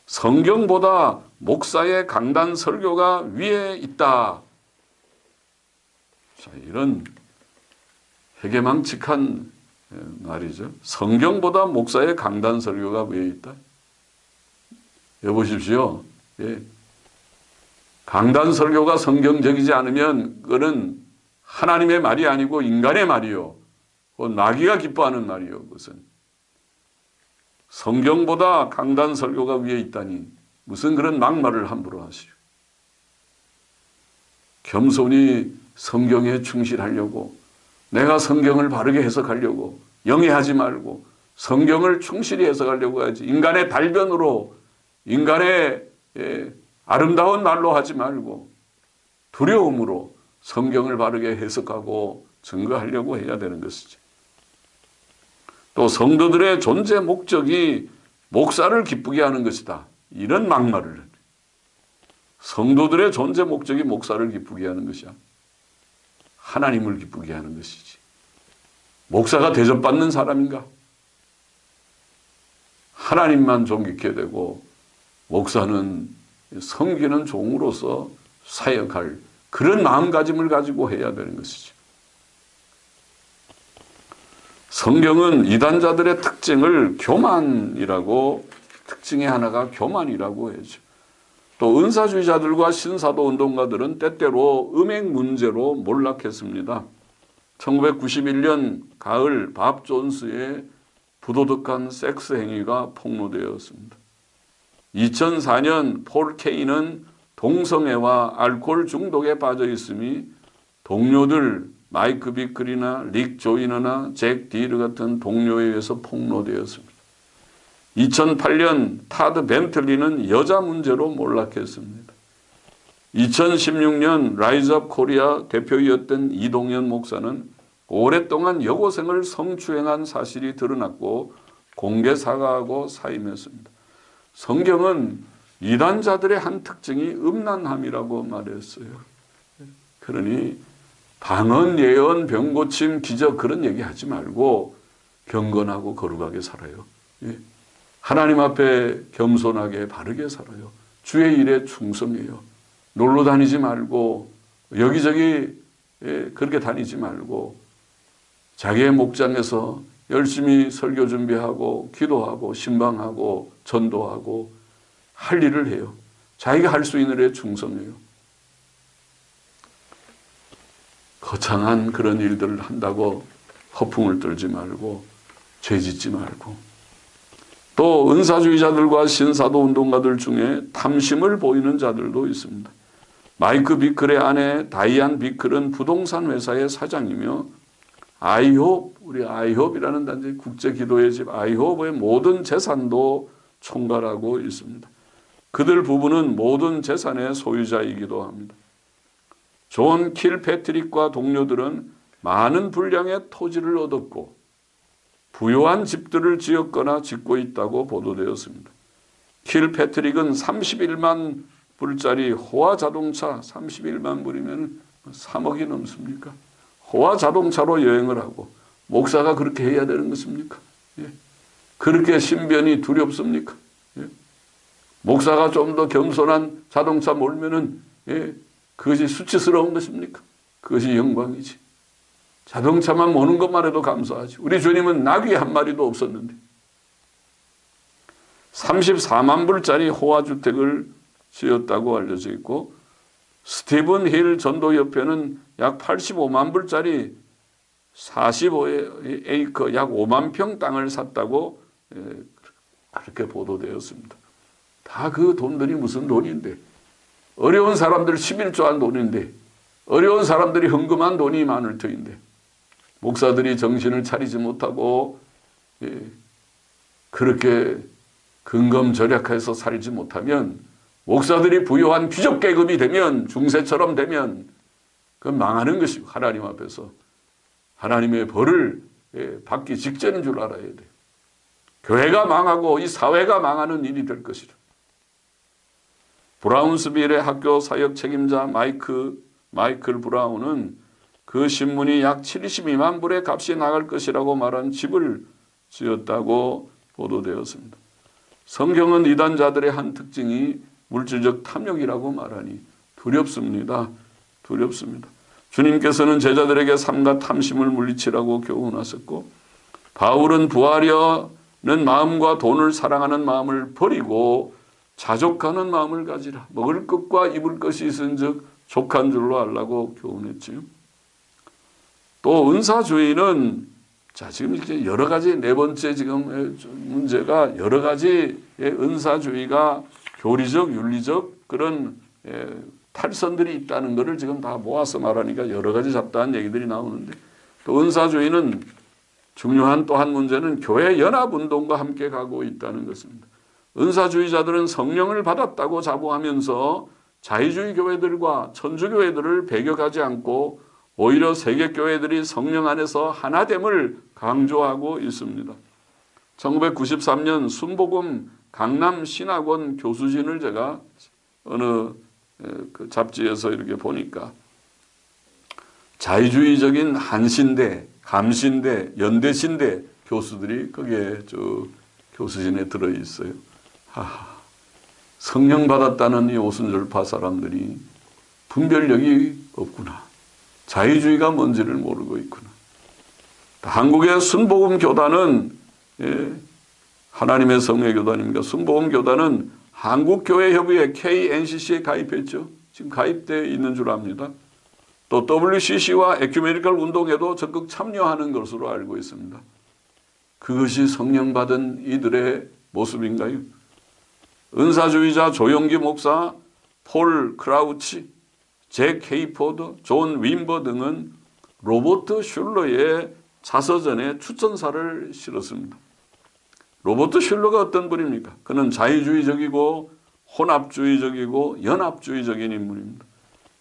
성경보다 목사의 강단 설교가 위에 있다. 자, 이런 해괴망측한 말이죠. 성경보다 목사의 강단 설교가 위에 있다. 여보십시오. 예. 강단 설교가 성경적이지 않으면 그거는 하나님의 말이 아니고 인간의 말이요. 마귀가 기뻐하는 말이요. 그것은. 성경보다 강단 설교가 위에 있다니 무슨 그런 막말을 함부로 하시오. 겸손히 성경에 충실하려고, 내가 성경을 바르게 해석하려고 영해하지 말고 성경을 충실히 해석하려고 하지, 인간의 달변으로, 인간의 아름다운 말로 하지 말고 두려움으로 성경을 바르게 해석하고 증거하려고 해야 되는 것이지. 또 성도들의 존재 목적이 목사를 기쁘게 하는 것이다. 이런 막말을. 성도들의 존재 목적이 목사를 기쁘게 하는 것이야. 하나님을 기쁘게 하는 것이지. 목사가 대접받는 사람인가? 하나님만 존귀케 되고 목사는 섬기는 종으로서 사역할 그런 마음가짐을 가지고 해야 되는 것이죠. 성경은 이단자들의 특징을 교만이라고, 특징의 하나가 교만이라고 해죠. 또 은사주의자들과 신사도 운동가들은 때때로 음행 문제로 몰락했습니다. 1991년 가을 밥 존스의 부도덕한 섹스 행위가 폭로되었습니다. 2004년 폴 케이는 동성애와 알코올 중독에 빠져 있음이 동료들 마이크 비클이나 릭 조이너나 잭 디르 같은 동료에 의해서 폭로되었습니다. 2008년 타드 벤틀리는 여자 문제로 몰락했습니다. 2016년 라이즈업 코리아 대표이었던 이동현 목사는 오랫동안 여고생을 성추행한 사실이 드러났고 공개 사과하고 사임했습니다. 성경은 이단자들의 한 특징이 음란함이라고 말했어요. 그러니 방언, 예언, 병고침, 기적 그런 얘기하지 말고 경건하고 거룩하게 살아요. 하나님 앞에 겸손하게 바르게 살아요. 주의 일에 충성해요. 놀러 다니지 말고 여기저기 그렇게 다니지 말고 자기의 목장에서 열심히 설교 준비하고 기도하고 신방하고 전도하고 할 일을 해요. 자기가 할 수 있는 일에 충성해요. 거창한 그런 일들을 한다고 허풍을 떨지 말고 죄짓지 말고, 또 은사주의자들과 신사도 운동가들 중에 탐심을 보이는 자들도 있습니다. 마이크 비클의 아내 다이안 비클은 부동산 회사의 사장이며 아이홉, 우리 아이홉이라는 단지 국제기도의 집 아이홉의 모든 재산도 총괄하고 있습니다. 그들 부부는 모든 재산의 소유자이기도 합니다. 존 킬패트릭과 동료들은 많은 분량의 토지를 얻었고 부유한 집들을 지었거나 짓고 있다고 보도되었습니다. 킬패트릭은 31만 불짜리 호화 자동차, 31만 불이면 3억이 넘습니까? 호화 자동차로 여행을 하고, 목사가 그렇게 해야 되는 것입니까? 예. 그렇게 신변이 두렵습니까? 예. 목사가 좀 더 겸손한 자동차 몰면은 그것이 수치스러운 것입니까? 그것이 영광이지. 자동차만 모는 것만 해도 감사하지. 우리 주님은 나귀 한 마리도 없었는데 34만 불짜리 호화주택을 지었다고 알려져 있고, 스티븐 힐 전도협회는 약 85만 불짜리 45에이커 약 5만 평 땅을 샀다고 그렇게 보도되었습니다. 다 그 돈들이 무슨 돈인데, 어려운 사람들 11조한 돈인데, 어려운 사람들이 헌금한 돈이 많을 터인데, 목사들이 정신을 차리지 못하고 그렇게 근검절약해서 살지 못하면, 목사들이 부여한 귀족계급이 되면, 중세처럼 되면 그건 망하는 것이고, 하나님 앞에서 하나님의 벌을 받기 직전인 줄 알아야 돼요. 교회가 망하고 이 사회가 망하는 일이 될 것이라. 브라운스빌의 학교 사역 책임자 마이클 브라운은 그 신문이 약 72만 불의 값이 나갈 것이라고 말한 집을 지었다고 보도되었습니다. 성경은 이단자들의 한 특징이 물질적 탐욕이라고 말하니 두렵습니다. 두렵습니다. 주님께서는 제자들에게 삼가 탐심을 물리치라고 교훈하셨고, 바울은 부하려는 마음과 돈을 사랑하는 마음을 버리고 자족하는 마음을 가지라. 먹을 것과 입을 것이 있은즉 족한 줄로 알라고 교훈했지요. 또 은사주의는 지금 이제 여러 가지, 네 번째 지금 문제가 여러 가지의 은사주의가 교리적, 윤리적 그런 탈선들이 있다는 것을 지금 다 모아서 말하니까 여러 가지 잡다한 얘기들이 나오는데, 또 은사주의는 중요한 또 한 문제는 교회 연합운동과 함께 가고 있다는 것입니다. 은사주의자들은 성령을 받았다고 자부하면서 자유주의 교회들과 천주교회들을 배격하지 않고 오히려 세계교회들이 성령 안에서 하나됨을 강조하고 있습니다. 1993년 순복음 강남신학원 교수진을 제가 어느 그 잡지에서 이렇게 보니까 자유주의적인 한신대, 감신대, 연대신대 교수들이 거기에 교수진에 들어있어요. 성령 받았다는 이 오순절파 사람들이 분별력이 없구나. 자유주의가 뭔지를 모르고 있구나. 한국의 순복음교단은 하나님의 성회교단입니까? 순복음교단은 한국교회협의회 KNCC에 가입했죠. 지금 가입되어 있는 줄 압니다. 또 WCC와 에큐메니컬 운동에도 적극 참여하는 것으로 알고 있습니다. 그것이 성령 받은 이들의 모습인가요? 은사주의자 조용기 목사, 폴 크라우치, 잭 헤이포드, 존 윈버 등은 로버트 슐러의 자서전에 추천사를 실었습니다. 로버트 슐러가 어떤 분입니까? 그는 자유주의적이고 혼합주의적이고 연합주의적인 인물입니다.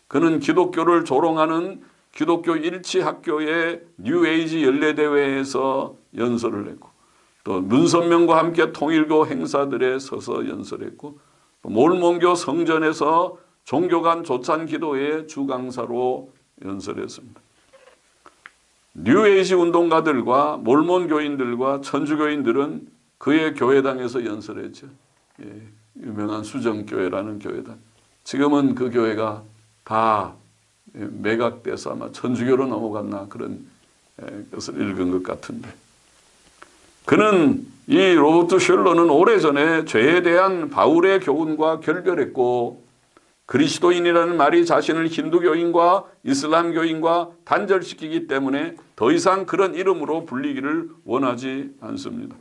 그는 기독교를 조롱하는 기독교 일치학교의 뉴에이지 연례대회에서 연설을 했고, 또 문선명과 함께 통일교 행사들에 서서 연설했고, 또 몰몬교 성전에서 종교 간 조찬 기도의 주강사로 연설했습니다. 뉴에이지 운동가들과 몰몬 교인들과 천주교인들은 그의 교회당에서 연설했죠. 유명한 수정교회라는 교회당. 지금은 그 교회가 다 매각돼서 아마 천주교로 넘어갔나 그런 것을 읽은 것 같은데, 그는 이 로버트 슐러는 오래전에 죄에 대한 바울의 교훈과 결별했고, 그리스도인이라는 말이 자신을 힌두교인과 이슬람교인과 단절시키기 때문에 더 이상 그런 이름으로 불리기를 원하지 않습니다.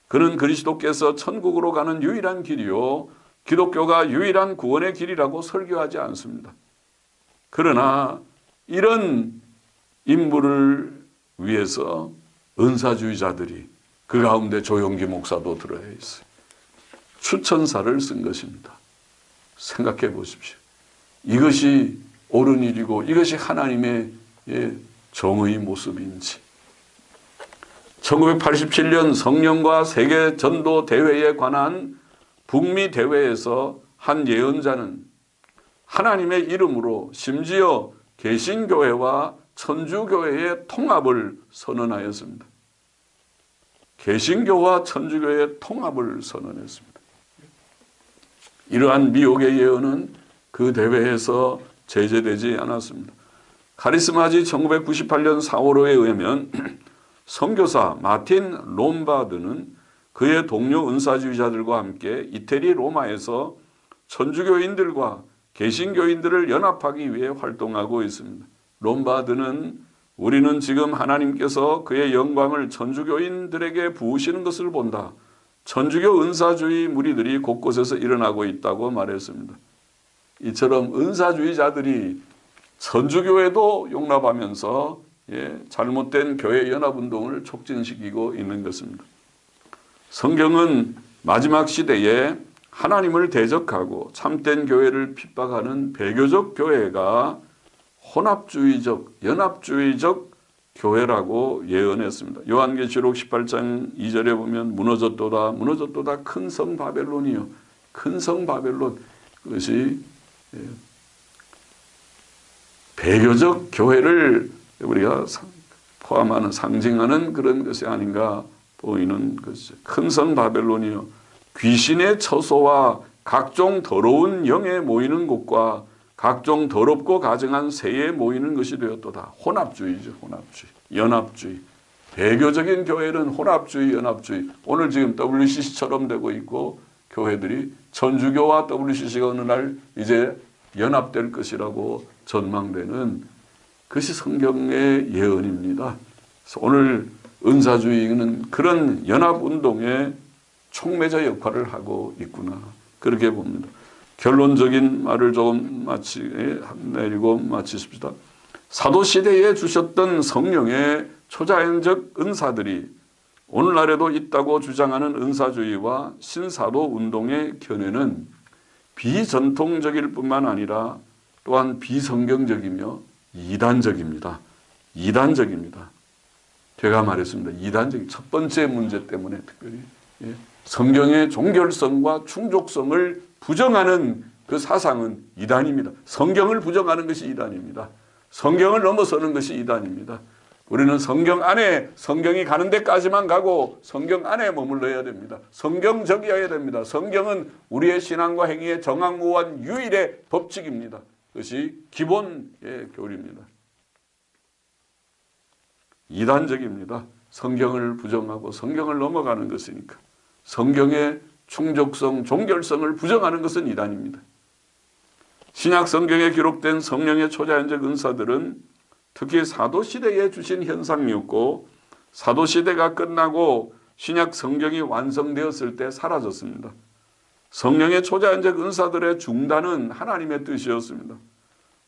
그는 그리스도께서 천국으로 가는 유일한 길이요, 기독교가 유일한 구원의 길이라고 설교하지 않습니다. 그러나 이런 인물을 위해서 은사주의자들이, 그 가운데 조용기 목사도 들어야 있어요, 추천사를 쓴 것입니다. 생각해 보십시오. 이것이 옳은 일이고 이것이 하나님의 정의 모습인지. 1987년 성령과 세계 전도 대회에 관한 북미 대회에서 한 예언자는 하나님의 이름으로 심지어 개신교회와 천주교회의 통합을 선언하였습니다. 개신교와 천주교회의 통합을 선언했습니다. 이러한 미혹의 예언은 그 대회에서 제재되지 않았습니다. 카리스마지 1998년 4월호에 의하면 선교사 마틴 롬바드는 그의 동료 은사주의자들과 함께 이태리 로마에서 천주교인들과 개신교인들을 연합하기 위해 활동하고 있습니다. 롬바드는 우리는 지금 하나님께서 그의 영광을 천주교인들에게 부으시는 것을 본다. 천주교 은사주의 무리들이 곳곳에서 일어나고 있다고 말했습니다. 이처럼 은사주의자들이 천주교회도 용납하면서 잘못된 교회 연합운동을 촉진시키고 있는 것입니다. 성경은 마지막 시대에 하나님을 대적하고 참된 교회를 핍박하는 배교적 교회가 혼합주의적, 연합주의적 교회라고 예언했습니다. 요한계시록 18장 2절에 보면 무너졌도다 무너졌도다 큰 성 바벨론이요. 큰 성 바벨론. 그것이 배교적 교회를 우리가 포함하는 상징하는 그런 것이 아닌가 보이는 것이죠. 큰 성 바벨론이요. 귀신의 처소와 각종 더러운 영에 모이는 곳과 각종 더럽고 가증한 새에 모이는 것이 되었도다. 혼합주의죠. 혼합주의. 연합주의. 배교적인 교회는 혼합주의, 연합주의. 오늘 지금 WCC처럼 되고 있고 교회들이 천주교와 WCC가 어느 날 이제 연합될 것이라고 전망되는 그것이 성경의 예언입니다. 그래서 오늘 은사주의는 그런 연합운동의 촉매자 역할을 하고 있구나. 그렇게 봅니다. 결론적인 말을 조금 내리고 마치십시다. 사도시대에 주셨던 성령의 초자연적 은사들이 오늘날에도 있다고 주장하는 은사주의와 신사도 운동의 견해는 비전통적일 뿐만 아니라 또한 비성경적이며 이단적입니다. 이단적입니다. 제가 말했습니다. 이단적인 첫 번째 문제 때문에 특별히 성경의 종결성과 충족성을 부정하는 그 사상은 이단입니다. 성경을 부정하는 것이 이단입니다. 성경을 넘어서는 것이 이단입니다. 우리는 성경 안에 성경이 가는 데까지만 가고 성경 안에 머물러야 됩니다. 성경적이어야 됩니다. 성경은 우리의 신앙과 행위에 정확무한 유일의 법칙입니다. 그것이 기본의 교리입니다. 이단적입니다. 성경을 부정하고 성경을 넘어가는 것이니까. 성경의 충족성, 종결성을 부정하는 것은 이단입니다. 신약 성경에 기록된 성령의 초자연적 은사들은 특히 사도시대에 주신 현상이었고 사도시대가 끝나고 신약 성경이 완성되었을 때 사라졌습니다. 성령의 초자연적 은사들의 중단은 하나님의 뜻이었습니다.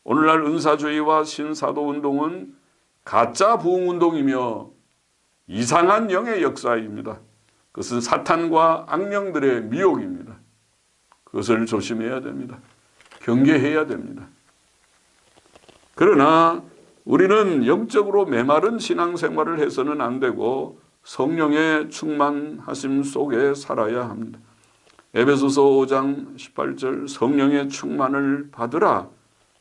오늘날 은사주의와 신사도운동은 가짜 부흥운동이며 이상한 영의 역사입니다. 그것은 사탄과 악령들의 미혹입니다. 그것을 조심해야 됩니다. 경계해야 됩니다. 그러나 우리는 영적으로 메마른 신앙생활을 해서는 안 되고 성령의 충만하심 속에 살아야 합니다. 에베소서 5장 18절 성령의 충만을 받으라.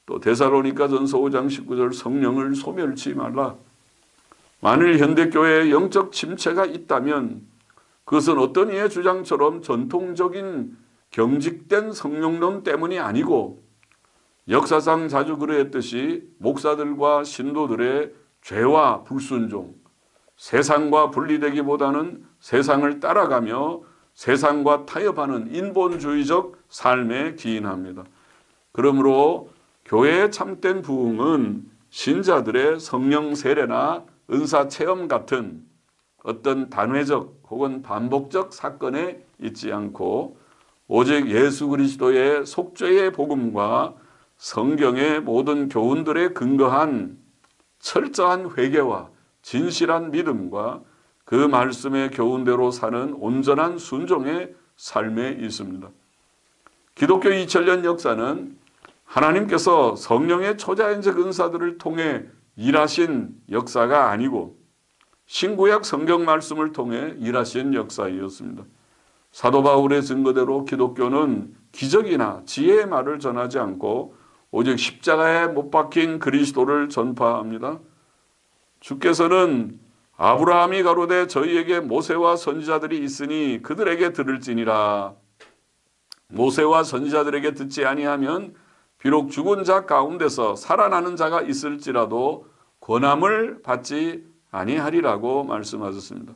또 데살로니가전서 5장 19절 성령을 소멸치 말라. 만일 현대교회에 영적 침체가 있다면 그것은 어떤 이의 주장처럼 전통적인 경직된 성령론 때문이 아니고 역사상 자주 그러했듯이 목사들과 신도들의 죄와 불순종, 세상과 분리되기보다는 세상을 따라가며 세상과 타협하는 인본주의적 삶에 기인합니다. 그러므로 교회의 참된 부흥은 신자들의 성령 세례나 은사 체험 같은 어떤 단회적 혹은 반복적 사건에 있지 않고 오직 예수 그리스도의 속죄의 복음과 성경의 모든 교훈들에 근거한 철저한 회개와 진실한 믿음과 그 말씀의 교훈대로 사는 온전한 순종의 삶에 있습니다. 기독교 2000년 역사는 하나님께서 성령의 초자연적 은사들을 통해 일하신 역사가 아니고 신구약 성경 말씀을 통해 일하신 역사이었습니다. 사도 바울의 증거대로 기독교는 기적이나 지혜의 말을 전하지 않고 오직 십자가에 못 박힌 그리스도를 전파합니다. 주께서는 아브라함이 가로되 저희에게 모세와 선지자들이 있으니 그들에게 들을지니라. 모세와 선지자들에게 듣지 아니하면 비록 죽은 자 가운데서 살아나는 자가 있을지라도 권함을 받지 아니하리라고 말씀하셨습니다.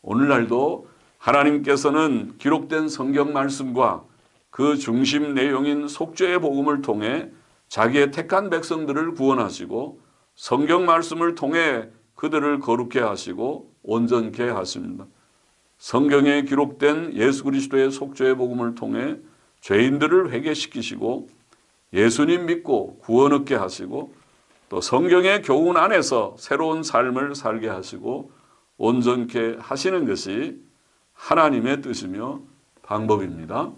오늘날도 하나님께서는 기록된 성경 말씀과 그 중심 내용인 속죄의 복음을 통해 자기의 택한 백성들을 구원하시고 성경 말씀을 통해 그들을 거룩케 하시고 온전케 하십니다. 성경에 기록된 예수 그리스도의 속죄의 복음을 통해 죄인들을 회개시키시고 예수님 믿고 구원 얻게 하시고 또 성경의 교훈 안에서 새로운 삶을 살게 하시고 온전케 하시는 것이 하나님의 뜻이며 방법입니다.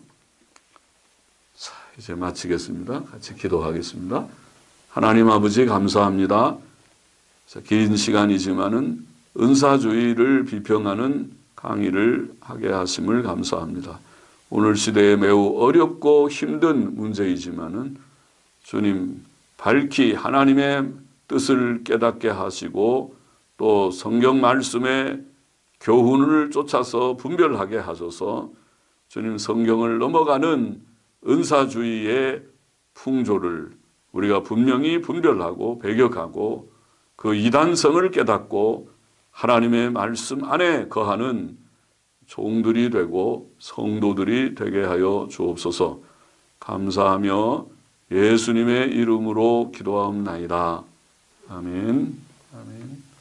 자, 이제 마치겠습니다. 같이 기도하겠습니다. 하나님 아버지 감사합니다. 자, 긴 시간이지만은 은사주의를 비평하는 강의를 하게 하심을 감사합니다. 오늘 시대에 매우 어렵고 힘든 문제이지만은 주님 밝히 하나님의 뜻을 깨닫게 하시고 또 성경 말씀의 교훈을 쫓아서 분별하게 하셔서 주님 성경을 넘어가는 은사주의의 풍조를 우리가 분명히 분별하고 배격하고 그 이단성을 깨닫고 하나님의 말씀 안에 거하는 종들이 되고 성도들이 되게 하여 주옵소서. 감사하며 예수님의 이름으로 기도하옵나이다. 아멘. 아멘.